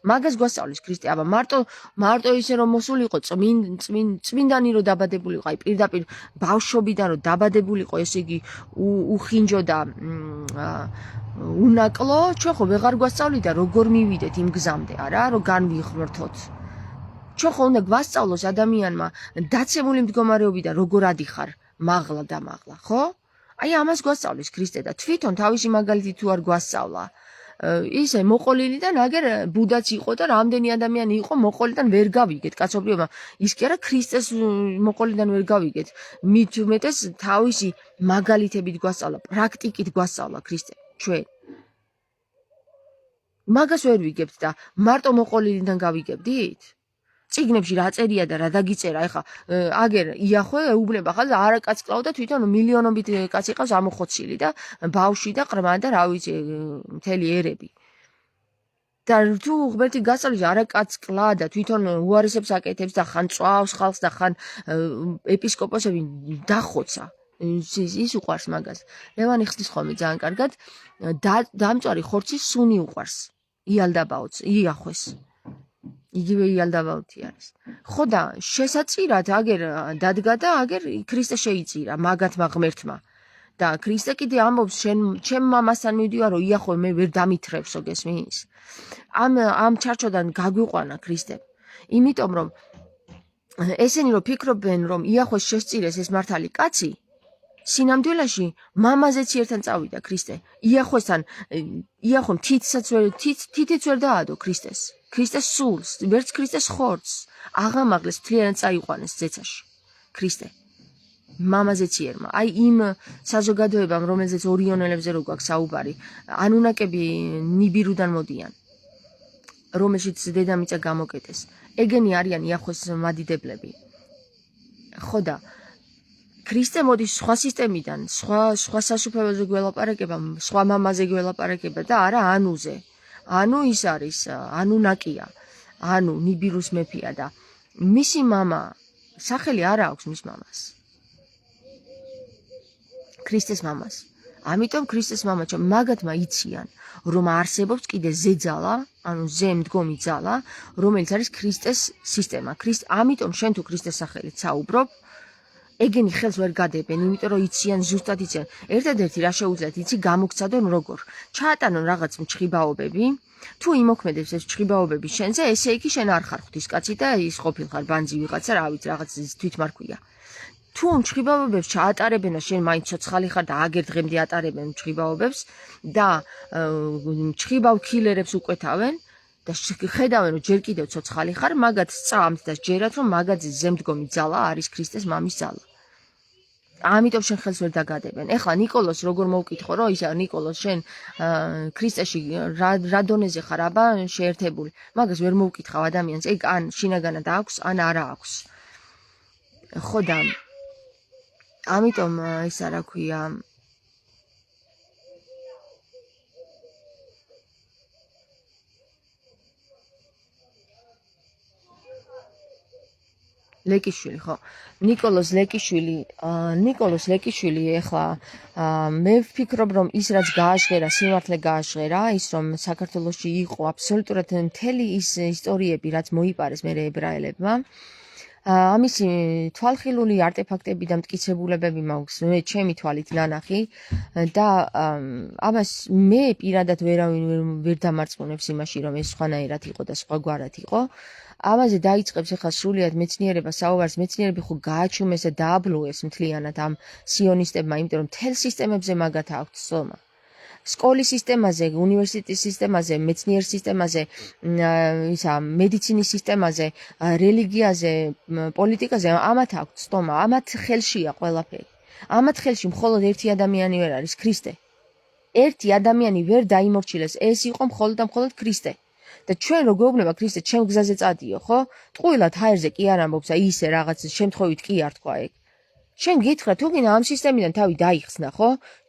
S1: მაგას გვასწავლის ქრისტე, აბა მარტო ისე რომ მოსულიყო წმინდანი რომ დაბადებულიყო, აი პირდაპირ ბავშვობიდან რომ დაბადებულიყო, ესე იგი უხინჯო და უნაკლო, ჩვენ ხო ვეღარ გვასწავლიდა როგორ მივიდეთ იმ გზამდე, არა, რომ განვიღმრთოთ. ჩვენ ხო უნდა გვასწავლოს ადამიანმა დაცემული მდგომარეობიდან როგორ ადიხარ მაღლა და მაღლა, ხო? აი ამას გვასწავლის ქრისტე და თვითონ თავისი მაგალითი თუ არ გვასწავლა. ისე მოყოლილიდან აგერ ბუდაც იყო და რამდენი ადამიანი იყო მოყოლიდან ვერ გავიგეთ კაცობრიობა ის კი არა ქრისტეს მოყოლიდან ვერ გავიგეთ მით უმეტეს თავისი მაგალითებით გვასწავლა პრაქტიკით გვასწავლა ქრისტე ჩვენ მაგას ვერ ვიგებთ და მარტო მოყოლილიდან გავიგებდით წიგნებში რა წერია და რა დაგიწერა ეხა აგერ იახვე ეუბნება ხალხს არა კაც კლავ და თვითონ მილიონობით კაცი ყავს ამოხოცილი და ბავშვი და ყრმა და რა ვიცი მთელი ერები და თუ ღმერთი გასწავლის არა კაც კლა და თვითონ უარესებს აკეთებს და ხან წვავს ხალხს და ხან ეპისკოპოსები დახოცა ის უყვარს მაგას ლევანი ხსნის ხოლმე ძალიან კარგად დამწვარი ხორცის სუნი უყვარს იალდაბაოც იახვეს იგივე იალდაბაოთი არის. ხო და შესაწირად აგერ დადგა და აგერ ქრისტე შეიწირა მაგათმა ღმერთმა. და ქრისტე კიდე ამბობს ჩემ მამასთან მივდივარ რომ იახვე მე ვერ დამითრევსო გესმის. ამ ჩარჩოდან გაგვიყვანა ქრისტემ. იმიტომ რომ ესენი რომ ფიქრობენ რომ იახვეს შესწირეს ეს მართალი კაცი სინამდვილეში მამაზეც ერთთან წავიდა ქრისტე. იახვემ თითიც ვერ დაადო ქრისტეს. ქრისტეს სულს, ვერც ქრისტეს ხორცს, აღამაღლეს მთლიანად წაიყვანეს ზეცაში. ქრისტე. მამაზეც იერმა. აი იმ საზოგადოებამ, რომელზეც ორიონელებზე რო გვაქვს საუბარი, ანუნაკები ნიბირუდან მოდიან. რომელშიც დედამიწა გამოკეტეს. ეგენი არიან იახვეს მადიდებლები. ხო და ქრისტე მოდის სხვა სისტემიდან, სხვა სასუფეველზე გველაპარაკება, სხვა მამაზე გველაპარაკება და არა ანუზე. ანუ ის არის, ანუნაკია, ანუ ნიბირუს მეფეა და მისი მამა, სახელი არა აქვს მის მამას. ქრისტეს მამას. ამიტომ ქრისტეს მამა მაგათმა იციან, რომ არსებობს კიდე ზეძალა, ანუ ზემდგომი ძალა, რომელიც არის ქრისტეს სისტემა. ამიტომ შენ თუ ქრისტეს სახელით საუბრობ, ეგენი ხელს ვერ გადებენ, იმიტომ რომ იციან, ზუსტად იციან. ერთადერთი რა შეუძლიათ, იცი გამოგცადონ როგორ. ჩაატანონ რაღაც მჭყიბაობები, თუ იმოქმედებს ეს მჭყიბაობები შენზე, ესე იგი შენ არ ხარ ღვთის კაცი და ის ყოფილხარ ბანძი ვიღაცა, რა ვიცი, რაღაც თვითმარქვია. თუ მჭყიბაობებს ჩაატარებენ და შენ მაინც ცოცხალი ხარ და აგერ დღემდე ატარებენ მჭყიბაობებს და მჭყიბავ ქილერებს უკვეთავენ და ხედავენ რომ ჯერ კიდევ ცოცხალი ხარ, მაგათ სწამთ და ჯერათ რომ მაგაძის ზემდგომი ძალა არის ქრისტეს მამის ძალა. ამიტომ შენ ხელს ვერ დაგადებენ. ეხლა ნიკოლოს როგორ მოვკითხო, რომ ისა ნიკოლოს შენ ქრისტეში რა დონეზე ხარ, აბა შეერთებული. მაგას ვერ მოვკითხავ ადამიანს. ეგ ან შინაგანად აქვს, ან არა აქვს. ხო და ამიტომ ისა რა ქვია ლეკიშვილი ხო ნიკოლოს ლეკიშვილი ეხლა მე ვფიქრობ რომ ის რაც გააჟღერა სიმართლე გააჟღერა ის რომ საქართველოში იყო აბსოლუტურად მთელი ის ისტორიები რაც მოიპარეს მე ებრაელებმა ამისი თვალხილული არტეფაქტები და მტკიცებულებები მაქვს მე ჩემი თვალით ნანახი და ამას მე პირადად ვერ დამარწმუნებს იმაში რომ ეს სხვანაირად იყო და სხვაგვარად იყო ამაზე დაიწყებს ახლა სრულიად მეცნიერება საუბარს მეცნიერები ხო გააჩუმეს და დააბლოეს მთლიანად ამ სიონისტებმა იმიტომ რომ მთელ სისტემებზე მაგათ აქვთ სწომა სკოლის სისტემაზე, უნივერსიტეტის სისტემაზე, მეცნიერ სისტემაზე, მედიცინის სისტემაზე, რელიგიაზე, პოლიტიკაზე ამათ აქვთ სწომა, ამათ ხელშია ყველაფერი. ამათ ხელში მხოლოდ ერთი ადამიანი ვერ არის, ქრისტე. ერთი ადამიანი ვერ დაიმორჩილეს, ეს იყო მხოლოდ და მხოლოდ ქრისტე. და ჩვენ რო გვეუბნება ქრისტე, ჩემ გზაზე წადიო, ხო? ტყუილად ჰაერზე კი არ ამბობს, ისე რაღაც შემთხვევით კი არ თქვა ეგ. შენ გითხრა თუ გინდა ამ სისტემიდან თავი დაიხსნა, ხო?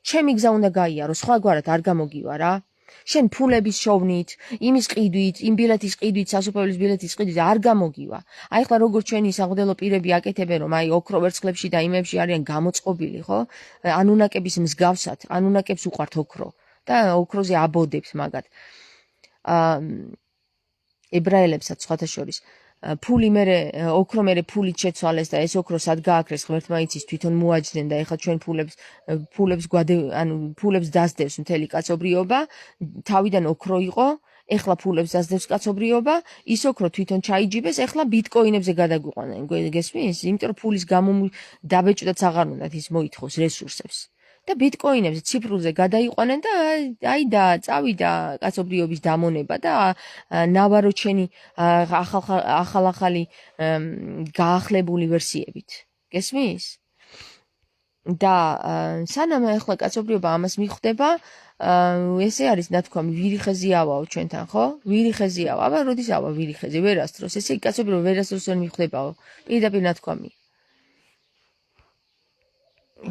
S1: ჩემი გზა უნდა გაიარო, სხვაგვარად არ გამოგივა რა. შენ ფულების შოვნით, იმის ყიდვით, იმ ბილეთის ყიდვით, სასופველის ბილეთის ყიდვით არ გამოგივა. აი ხლა როგორც ჩვენი საღვთელო პირები აკეთებენ, რომ აი ოქრო ვერცხლებში და იმებში არიან გამოწყობილი, ხო? ანუნაკების მსგავსად, ანუნაკებს უყვართ ოქრო და ოქროზე აბოდებს მაგათ. ებრაელებსაც სხვათა შორის ფული მერე ოქრო მერე ფულით შეცვალეს და ეს ოქრო სად გააქრეს ღმერთმა იცის თვითონ მოაჯდნენ და ეხლა ჩვენ ფულებს დასდევს მთელი კაცობრიობა თავიდან ოქრო იყო ეხლა ფულებს დასდევს კაცობრიობა ის ოქრო თვითონ ჩაიჯიბეს ეხლა ბიტკოინებზე გადაგვიყვანენ გესმის იმიტომ რომ ფულის გამო დაბეჭდაც აღარ უნდათ ის მოითხოვს რესურსებს და ბიტკოინებზე ციფრულზე გადაიყვანენ და აი და წავიდა კაცობრიობის დამონება და ნავარო ჩენი ახალ-ახალი გაახლებული ვერსიებით. გესმის? და სანამ ახლა კაცობრიობა ამას მიხვდება, ესე არის ნათქვამი ვირი ხეზი ავაო ჩვენთან, ხო? ვირი ხეზი ავა. აბა როდის ავა ვირი ხეზი? ვერასდროს. ესე იგი კაცობრიობა ვერასდროს ვერ მიხვდებაო. პირდაპირ ნათქვამი.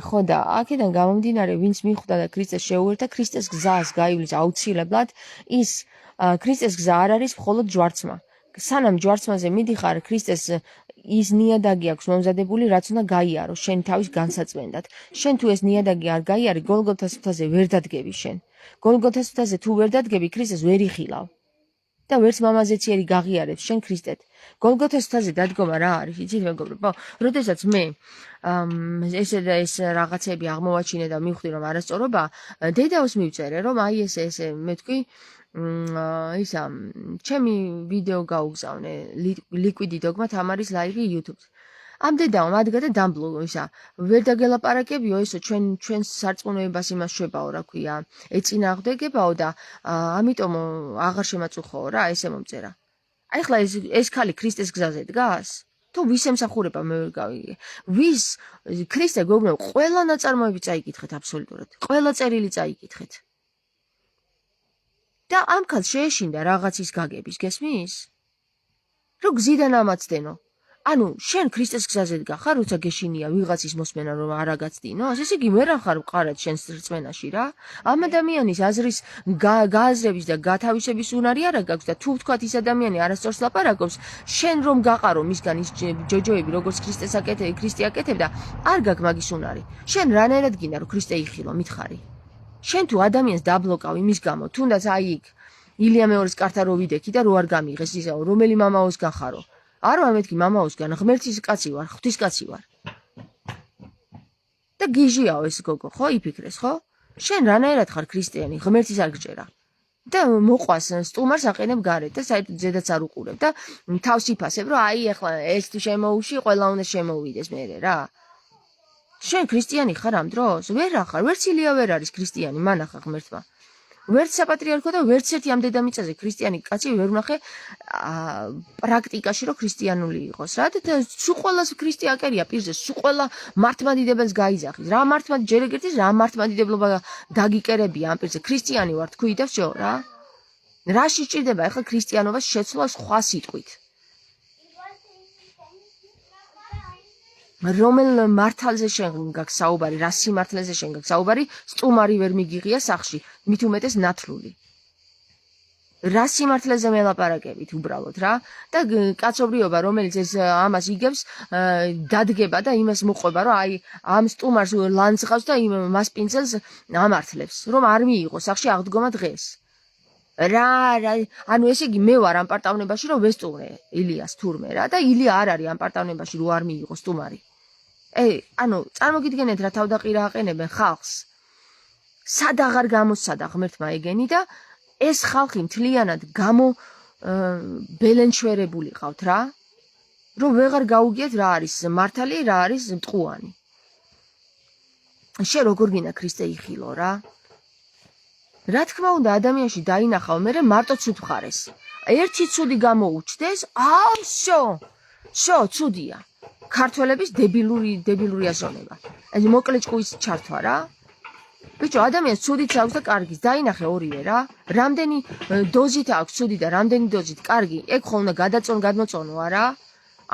S1: ხო და აქედან გამომდინარე ვინც მიხვდა და ქრისტეს შეუერთა ქრისტეს გზას გაივლის აუცილებლად ის ქრისტეს გზა არ არის მხოლოდ ჯვარცმა სანამ ჯვარცმაზე მიდიხარ ქრისტეს ის ნიადაგი აქვს მომზადებული რაც უნდა გაიარო შენ თავის განსაწმენდად შენ თუ ეს ნიადაგი არ გაიარი გოლგოთას მთაზე ვერ დადგები შენ გოლგოთას მთაზე თუ ვერ დადგები ქრისტეს ვერ იხილავ და ვერც მამაზეციერი გაღიარებს შენ ქრისტეთ გოლგოთას მთაზე დადგომა რა არის იცით მეგობრებო როდესაც მე ესე და ეს რაღაცები აღმოვაჩინე და მივხვდი რომ არასწორობა დედავს მივწერე რომ აი ესე მე თქვი ისა ჩემი ვიდეო გაუგზავნე liquid dogma თამარის ლაივი YouTube-ზე ამ დედაო მადგა და დამბლო ისა ვერ დაგელაპარაკებიო ესო ჩვენ სარწმუნოებას იმას შვებაო რა ქვია ეწინააღმდეგებაო და ამიტომ აღარ შემაწუხოო რა ესე მომწერა აი ხლა ეს ხალი ქრისტეს გზაზე დგას თუ ვის ემსახურება მე ვერ გავიგე ვის ქრისტე გოგნო ყველა ნაწარმოები წაიკითხეთ აბსოლუტურად ყველა წერილი წაიკითხეთ და ამ ხალხს შეეშინდა რაღაცის გაგების გესმის რო გზიდან ამაცდენო ანუ შენ ქრისტეს გზაზე დგახარ როცა გეშინია ვიღაცის მოსმენა რომ არა გაცდინო ესე იგი ვერ ახარ მყარად შენს რწმენაში რა ამ ადამიანის აზრის გააზრების და გათავისების უნარი არა გაქვს და თუ ვთქვათ ის ადამიანი არასწორს ლაპარაკობს შენ რომ გაყარო მისგან ის ჯოჯოები როგორც ქრისტე აკეთებდა არ გაქვს მაგის უნარი შენ რანაირად გინდა რომ ქრისტე იხილო მითხარი შენ თუ ადამიანს დაბლოკავ იმის გამო თუნდაც აი იქ ილია მეორის კართა რო ვიდექი და რო არ გამიღეს ისაო რომელი მამაოს გახარო არ ვარ მეთქი მამაოსგან ღმერთის კაცი ვარ ღვთის კაცი ვარ და გიჟიაო ეს გოგო ხო იფიქრეს ხო შენ რანაირად ხარ ქრისტიანი ღმერთის არ გჯერა და მოყვას სტუმარს აყენებ გარეთ და საერთოდ ზედაც არ უყურებ და თავს იფასებ რომ აი ახლა ეს თუ შემოუში ყველა უნდა შემოვიდეს მერე რა შენ ქრისტიანი ხარ ამ დროს ვერ ახარ ვერც ილია ვერ არის ქრისტიანი მანახა ღმერთმა ვერც საპატრიარქო და ვერც ერთი ამ დედამიწაზე ქრისტიანი კაცი ვერ ვნახე პრაქტიკაში რომ ქრისტიანული იყოს რა და სულ ყველას ქრისტე აკერია პირზე სულ ყველა მართლმადიდებელს გაიძახის რა მართლმადიდებლობა ჯერ ეგერთის რა მართლმადიდებლობა დაგიკერებია ამ პირზე ქრისტიანი ვარ თქვი და ვშო რა რაში ჭირდება ახლა ქრისტიანობას შეცვლა სხვა სიტყვით რომელ მართალზე შენ გაქვს საუბარი, რა სიმართლეზე შენ გაქვს საუბარი, სტუმარი ვერ მიგიღია სახში, მით უმეტეს ნათლული. რა სიმართლეზე მელაპარაკებით უბრალოდ რა და კაცობრიობა რომელიც ეს ამას იგებს დადგება და იმას მოყვება რომ აი ამ სტუმარს ლანძღავს და იმ მასპინძელს ამართლებს რომ არ მიიღო სახში აღდგომა დღეს. რა ანუ ესე იგი მე ვარ ამ პარტავნებაში რომ ვესტუმრე ილიას თურმე რა და ილია არ არის ამ პარტავნებაში რომ არ მიიღო სტუმარი. ანუ წარმოგიდგენთ რა თავდაყირა აყენებენ ხალხს. სად აღარ გამოსცადა ღმერთმა ეგენი და ეს ხალხი მთლიანად ბელენჩვერებული ყავთ რა. რომ ვეღარ გაუგიათ რა არის მართალი, რა არის მტყუანი. შე როგორ გინდა ქრისტე იხილო რა. რა თქმა უნდა ადამიანში დაინახავ მე მარტო ცუდ მხარეს. ერთი ცუდი გამოუჩდეს, შო ცუდია. ქართველების დებილური აზროვნება. ეს მოკლე ჭკუის ჩართვა რა. ბიჭო, ადამიანს ცუდიც აქვს და კარგიც, დაინახე ორივე რა. რამდენი დოზით აქვს ცუდი და რამდენი დოზით კარგი, ეგ ხო უნდა გადმოწონო არა?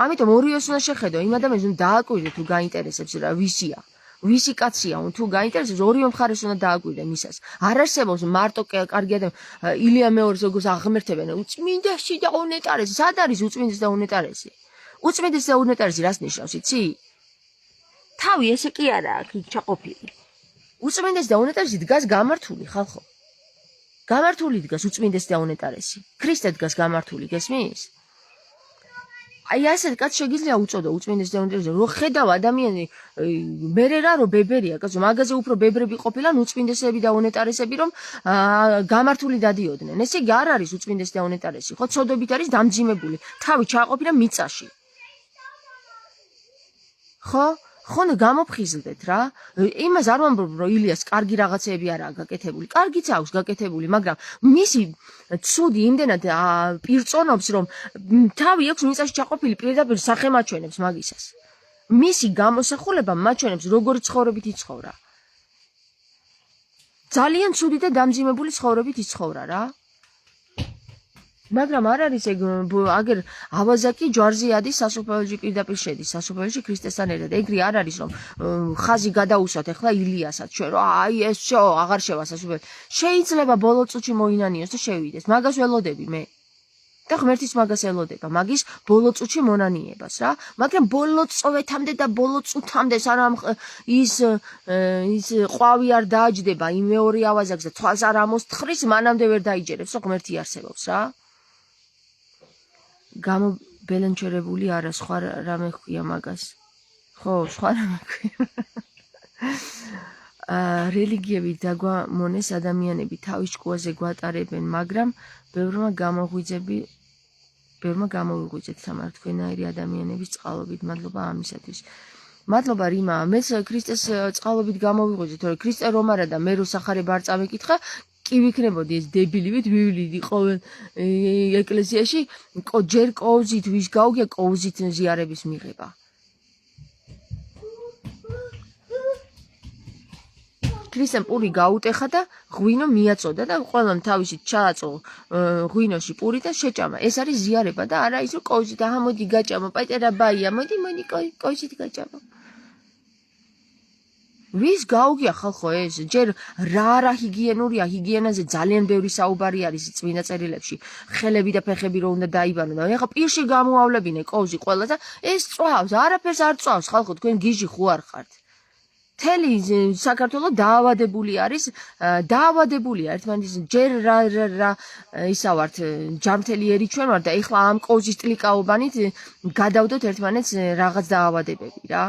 S1: ამიტომ ორივეს უნდა შეხედო, იმ ადამიანს უნდა დააკვირდე თუ გაინტერესებს რა ვისია. ვისი კაცია თუ გაინტერესებს ორივე მხარეს უნდა დააკვირდე მისას არ არსებობს მარტო კარგი ადამიანი ილია მეორეს როგორც აღმერთებენ უწმინდესი და უნეტარესი სად არის უწმინდესი და უნეტარესი უწმინდესი და უნეტარესი რას ნიშნავს იცი თავი ესე კი არაა აქ ჩაყოფილი უწმინდესი და უნეტარესი დგას გამართული ხალხო გამართული დგას უწმინდესი და უნეტარესი ქრისტე დგას გამართული გესმის აი ასეთ კაც შეგიძლია უწოდო უწმინდესი და უნეტარესი რო ხედავ ადამიანი მერე რა რო ბებერია კაცო მაგაზე უფრო ბებრები ყოფილან უწმინდესები და უნეტარესები რომ გამართული დადიოდნენ ესე იგი არ არის უწმინდესი და უნეტარესი ხო ცოდობით არის დამძიმებული თავი ჩააყოფილა მიწაში ხო ხონდა გამოფხიზლდეთ რა იმას არ ვამბობ რომ ილიას კარგი რაღაცეები არაა გაკეთებული კარგიც აქვს გაკეთებული მაგრამ მისი ცუდი იმდენად პირწონობს რომ თავი აქვს მიწაში ჩაყოფილი პირდაპირ სახემაჩვენებს მაგისას მისი გამოსახულება მაჩვენებს როგორ ცხოვრობით იცხოვრა ძალიან ცუდი და დამძიმებული ცხოვრობით იცხოვრა რა მაგრამ არ არის ეგ აგერ ავაზაკი ჯვარზე ადის სასופველში პირდაპირ შედის სასופველში ქრისტესთან ერთად ეგრე არ არის რომ ხაზი გადაუსვათ ახლა ილიასაც ჩვენ რომ აი ეს შო აღარ შევა სასופველი შეიძლება ბოლო წუთში მოინანიოს და შევიდეს მაგას ველოდები მე და ღმერთის მაგას ელოდება მაგის ბოლო წუთში მონანიებას რა მაგრამ ბოლო წოვეთამდე და ბოლო წუთამდე სანამ ის ყვავი არ დააჯდება იმ მეორე ავაზაკს და თვალს არ ამოსთხრის მანამდე ვერ დაიჯერებს რომ ღმერთი არსებობს რა გამობელენჩერებული არა სხვა რამე ხია მაგას ხო სხვა რამე ხია რელიგიები დაგვამონეს ადამიანები თავის ჭკუაზე გვატარებენ მაგრამ ბევრმა გამოვიღვიძეთ თამარ თქვენაირი ადამიანების წყალობით მადლობა ამისათვის მადლობა რიმა მეც ქრისტეს წყალობით გამოვიღვიძეთ თორე ქრისტე რომ არა და მე რო სახარება არ წამეკითხა კი ვიქნებოდი ეს დებილივით ვივლიდი ყოველ ეკლესიაში ჯერ კოვზით ვის გაუგია კოვზით ზიარების მიღება ქრისტემ პური გაუტეხა და ღვინო მიაწოდა და ყველამ თავისით ჩააწო ღვინოში პური და შეჭამა ეს არის ზიარება და არა ის რომ კოვზით აჰა მოდი გაჭამო პატერა ბაია მოდი კოვზით გაჭამო ვის გაუგია ხალხო ეს ჯერ რა ჰიგიენურია ჰიგიენაზე ძალიან ბევრი საუბარი არის წმინდა წერილებში ხელები და ფეხები რო უნდა დაიბანო და ეხა პირში გამოავლებინე კოვზი ყველა და ეს წვავს არაფერს არ წვავს ხალხო თქვენ გიჟი ხო არ ხართ თელი საქართველოს დაავადებული არის დაავადებულია ერთმანეთის ჯერ რა ისა ვართ ჯამთელიერი ჩვენ ვარ და ეხლა ამ კოვზის ტლიკაობანით გადავდოთ ერთმანეთს რაღაც დაავადებები რა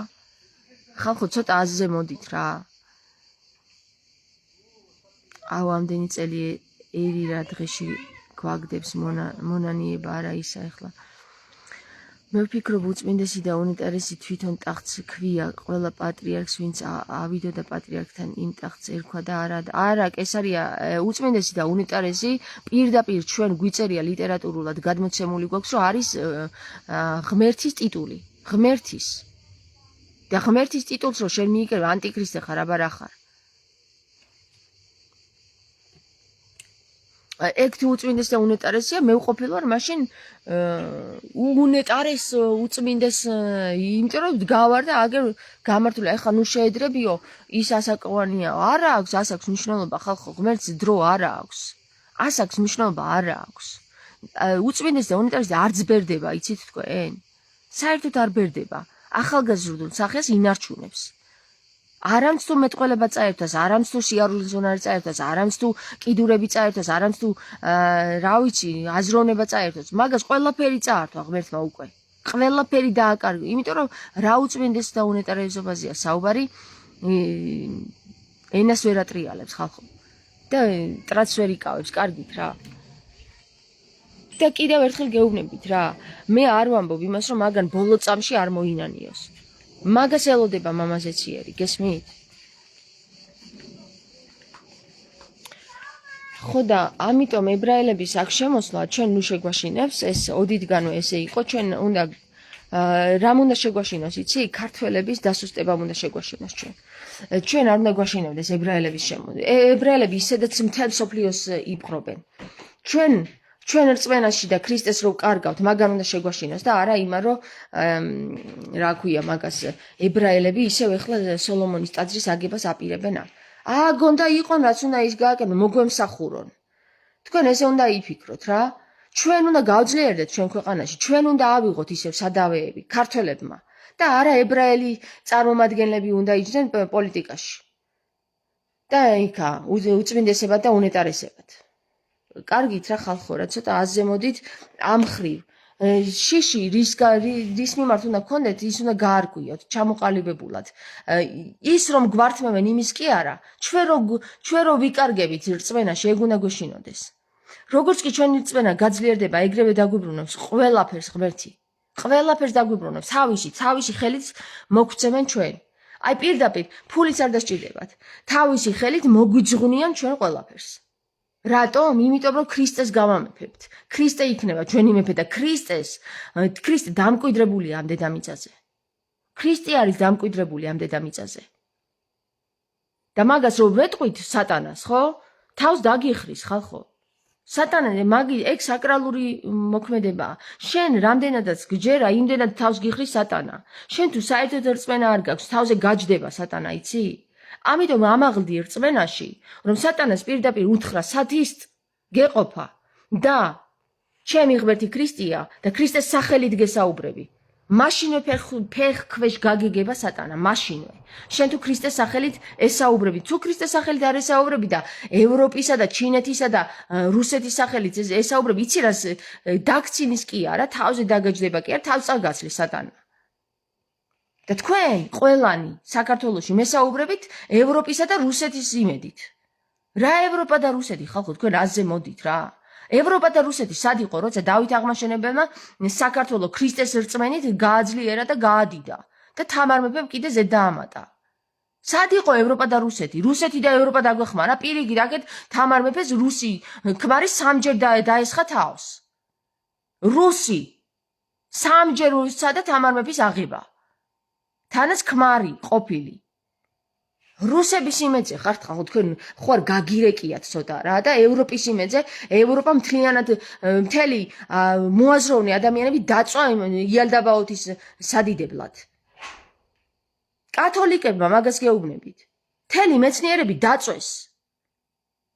S1: ხალხო ცოტა აზზე მოდით რა აუ ამდენი წელი ერი რა დღეში გვაგდებს მონანიება არა ისა ახლა მე ვფიქრობ უწმინდესი და უნეტარესი თვითონ ტახტს ქვია ყველა პატრიარქს ვინც ავიდო და პატრიარქთან იმ ტახტს ერქვა და არა კესარია უწმინდესი და უნეტარესი პირდაპირ ჩვენ გვიწერია ლიტერატურულად გადმოცემული გვაქვს რომ არის ღმერთის ტიტული ღმერთის და ღმერთის ტიტულს რო შენ მიიკრებ ანტიქრისტე ხარ აბა რა ხარ ეგ თუ უწმინდეს და უნეტარესია მე ვყოფილ ვარ მაშინ უნეტარეს უწმინდეს იმიტომ რომ დგავარ და აგერ გამართული ახლა ნუ შეედრებიო ის ასაკოვანია არა აქვს ასაკს მნიშვნელობა ხალხო ღმერთს დრო არა აქვს ასაკს მნიშვნელობა არა აქვს უწმინდეს და უნეტარესი არ ძბერდება იცით თქვენ საერთოდ არ ბერდება ახალგაზრდულ სახეს ინარჩუნებს არამც თუ მეტყველება წაერთვას, არამც თუ სიარულის ზონარი წაერთვას, არამც თუ კიდურები წაერთვას, არამც თუ რა ვიცი, აზროვნება წაერთვას, მაგას ყველაფერი წაართვა ღმერთმა უკვე. ყველაფერი დააკარგა, იმიტომ რომ რა უწმინდეს და უნეტარესობაზეა საუბარი, ენას ვერ ატრიალებს ხალხო. და ტრაც ვერ იკავებს, კარგით რა. და კიდევ ერთხელ გეუბნებით რა, მე არ ვამბობ იმას, რომ მაგან ბოლო წამში არ მოინანიოს. მაგას ელოდება მამაზეციერი, გესმით? ხო და ამიტომ ებრაელების აქ შემოსვლა ჩვენ ნუ შეგვაშინებს, ეს ოდითგანვე ესე იყო, ჩვენ უნდა რამ უნდა შეგვაშინოს, იცი? ქართველების დასუსტებამ უნდა შეგვაშინოს ჩვენ. ჩვენ არ უნდა გვაშინებდეს ებრაელების შემოსვლა. ებრაელები ისედაც მთელ მსოფლიოს იპყრობენ. ჩვენ ჩვენ რწმენაში და ქრისტეს რო კარგავთ, მაგან უნდა შეგვაშინოს და არა იმან რომ რა ქვია მაგას ებრაელები ისევ ეხლა სოლომონის ტაძრის აგებას აპირებენ. აგონდა იყონ რაც უნდა ის გააკეთონ, მოგვემსახურონ. თქვენ ესე უნდა იფიქროთ რა. ჩვენ უნდა გავძლიერდეთ ჩვენ ქვეყანაში, ჩვენ უნდა ავიღოთ ისევ სადავეები ქართველებმა და არა ებრაელი წარმომადგენლები უნდა იჯდნენ პოლიტიკაში. და იქა უწმინდესებად და უნეტარესებად. კარგით რა ხალხო, რა ცოტა აზემოდით ამ ხრივ. შიში რის მიმართ უნდა გქონდეთ, ის უნდა გაარკვიოთ, ჩამოყალიბებულად. ის რომ გვართმევენ იმის კი არა, ჩვენ რო ვიკარგებით რწმენაში, ეგ უნდა გვეშინოდეს. როგორც კი ჩვენი რწმენა გაძლიერდება, ეგრევე დაგვიბრუნებს ყველაფერს ღმერთი. ყველაფერს დაგვიბრუნებს, თავისი ხელით მოგცემენ ჩვენ. აი პირდაპირ ფულიც არ დასჭირდებათ. თავისი ხელით მოგვიძღვნიან ჩვენ ყველაფერს. რატომ? იმიტომ რომ ქრისტეს გავამეფებთ. ქრისტე იქნება ჩვენი მეფე და ქრისტე დამკვიდრებულია ამ დედამიწაზე. ქრისტე არის დამკვიდრებული ამ დედამიწაზე. და მაგას რო ვეტყვით სატანას, ხო? თავს დაგიხრის ხალხო. სატანე ეგ საკრალური მოქმედებაა. შენ რამდენადაც გჯერა, იმდენად თავს გიხრის სატანა. შენ თუ საერთოდ რწმენა არ გაქვს, თავზე გაჯდება სატანა, იცი? ამიტომ ამაღლდი რწმენაში, რომ სატანას პირდაპირ უთხრა სათის გეყოფა და ჩემი ღმერთი ქრისტეა და ქრისტეს სახელით გესაუბრები. მაშინვე ფეხ ქვეშ გაგიგება სატანა, მაშინვე. შენ თუ ქრისტეს სახელით ესაუბრები, თუ ქრისტეს სახელით არ ესაუბრები და ევროპისა და ჩინეთისა და რუსეთის სახელით ესაუბრები, იცი რას დაქცინის კი არა, თავზე დაგაჯდება კი არა, თავს წაგაცლის სატანა. და თქვენ ყველანი საქართველოში მესაუბრებით ევროპისა და რუსეთის იმედით. რა ევროპა და რუსეთი ხალხო, თქვენ აზე მოდით რა. ევროპა და რუსეთი სად იყო, როცა დავით აღმაშენებელმა საქართველო ქრისტეს რწმენით გააძლიერა და გაადიდა და თამარ მეფემ კიდე ზედ დაამატა. სად იყო ევროპა და რუსეთი? რუსეთი და ევროპა დაგვეხმარა, პირიქით აქეთ თამარ მეფეს რუსი ქმარი სამჯერ დაესხა თავს. რუსი სამჯერ უსცადა თამარ მეფის აღება. თანაც ქმარი ყოფილი. რუსების იმედზე ხართ ხალხო, თქვენ ხوار გაგირეკიათ ცოტა რა და ევროპის იმედზე, ევროპა მთელი მოაზროვნე ადამიანები დაწვა იალდაბაოთის სადიდებლად. კათოლიკებმა მაგას გეუბნებით. მთელი მეცნიერები დაწვეს.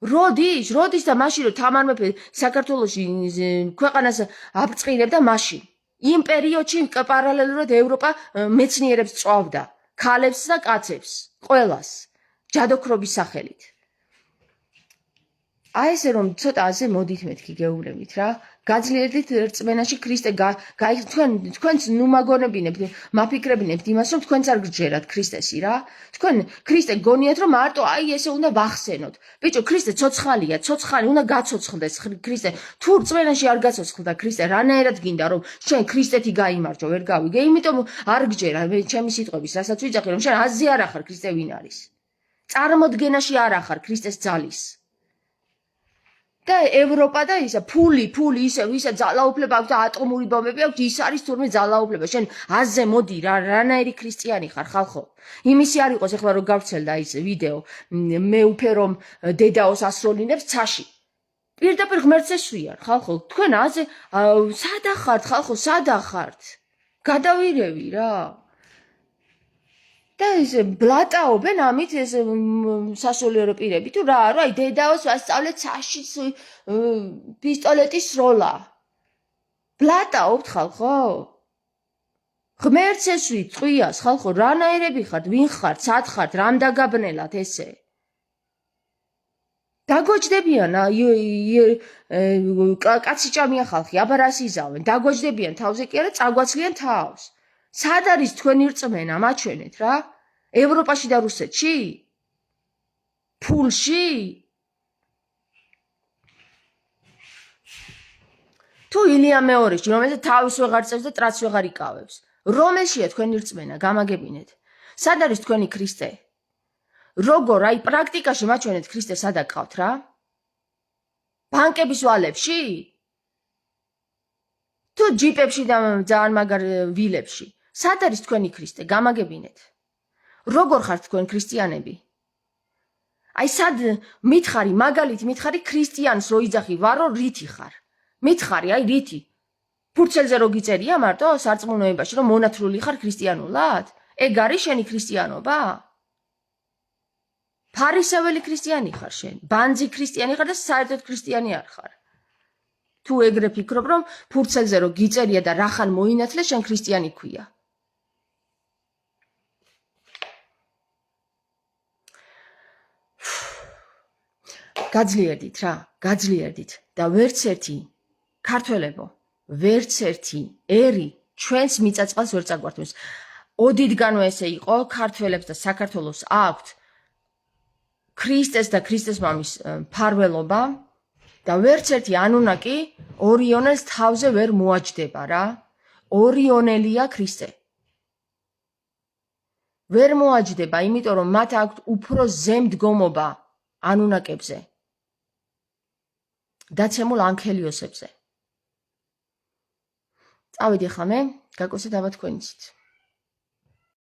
S1: როდის და მაშინ რომ თამარ მეფე საქართველოში ქვეყანას აბწყინებდა მაშინ. იმ პერიოდში პარალელურად ევროპა მეცნიერებს წვავდა, ქალებს და კაცებს, ყველას, ჯადოქრობის სახელით. აი ესე რომ ცოტა ასე მოდით მეთქი გეუბნებით რა. გაძლიერდით რწმენაში ქრისტე თქვენც ნუ მაგონებინებთ, მაფიქრებინებთ იმას, რომ თქვენც არ გჯერათ ქრისტესი რა. თქვენ ქრისტე გონიათ რომ მარტო აი ესე უნდა ვახსენოთ. ბიჭო, ქრისტე ცოცხალია, ცოცხალი უნდა გაცოცხლდეს ქრისტე. თუ რწმენაში არ გაცოცხლდა ქრისტე, რანაირად გინდა რომ შენ ქრისტეთი გაიმარჯო, ვერ გავიგე? იმიტომ არ გჯერა მე ჩემი სიტყვების, რასაც ვიძახი, რომ შენ აზი არ ახარ ქრისტე ვინ არის. წარმოდგენაში არ ახარ ქრისტეს ძალის. და ევროპა და ისა ფული ისე ძალაუფლება აქვს და ატომური ბომბები აქვს, ის არის თურმე ძალაუფლება. შენ აზე მოდი რანაირი ქრისტიანი ხარ ხალხო. იმისი არ იყოს ახლა რომ გავრცელდა ის ვიდეო, მე უფერომ დედაოს ასროლინებს ცაში. პირდაპირ ღმერთს ესვიან ხალხო. თქვენ აზე სადა ხართ ხალხო, სადა ხართ? გადავირევი რა. და ეს ბლატაობენ ამით ეს სასულიერო პირები თუ რა აი დედაოს ვასწავლე ცაში პისტოლეტის სროლა. ბლატაობთ ხალხო? ღმერთს ესვით წვიას ხალხო, რანაირები ხართ, ვინ ხართ, სად ხართ, რამ დაგაბნელათ ესე? დაგვაჯდებიან კაცი ჭამია ხალხი, აბა რას იზავენ? დაგვაჯდებიან თავზე კი არა, წაგვაცლიან თავს. სად არის თქვენი რწმენა, მაჩვენეთ რა? ევროპაში და რუსეთში? ფულში? თუ ილია მეორეში, რომელსაც თავის ვეღარ წევს და ტრაც ვეღარ იკავებს. რომელშია თქვენი რწმენა, გამაგებინეთ. სად არის თქვენი ქრისტე? როგორ, აი პრაქტიკაში მაჩვენეთ ქრისტეს სად აკავთ რა? ბანკების ვალებში? თუ ჯიპებში და ძალიან მაგარ ვილებში? სად არის თქვენი ქრისტე? გამაგებინეთ. როგორ ხართ თქვენ ქრისტიანები? აი სად მითხარი, მაგალით მითხარი ქრისტიანს რო იძახი, ვარო რითი ხარ? მითხარი, აი რითი? ფურცელზე რო გიწერია მარტო სარწმუნოებაში, რომ მონათლული ხარ ქრისტიანულად? ეგ არის შენი ქრისტიანობა? ფარისეველი ქრისტიანი ხარ შენ, ბანძი ქრისტიანი ხარ და საერთოდ ქრისტიანი არ ხარ. თუ ეგრე ფიქრობ, რომ ფურცელზე რო გიწერია და რახან მოინათლე, შენ ქრისტიანი ქვია. გაძლიერდით რა, გაძლიერდით და ვერც ერთი ქართველებო, ვერც ერთი ერი ჩვენს მიწაწყალს ვერ წაგვართმევს. ოდითგანვე ესე იყო, ქართველებს და საქართველოს აქვთ ქრისტეს და ქრისტეს მამის მფარველობა და ვერც ერთი ანუნაკი ორიონეს თავზე ვერ მოაჯდება რა. ორიონელია ქრისტე. ვერ მოაჯდება, იმიტომ რომ მათ აქვთ უფრო ზემდგომობა ანუნაკებზე. დაცემულ ანქელიოსებზე. წავედი ახლა მე, გაკოცეთ აბა თქვენიცით.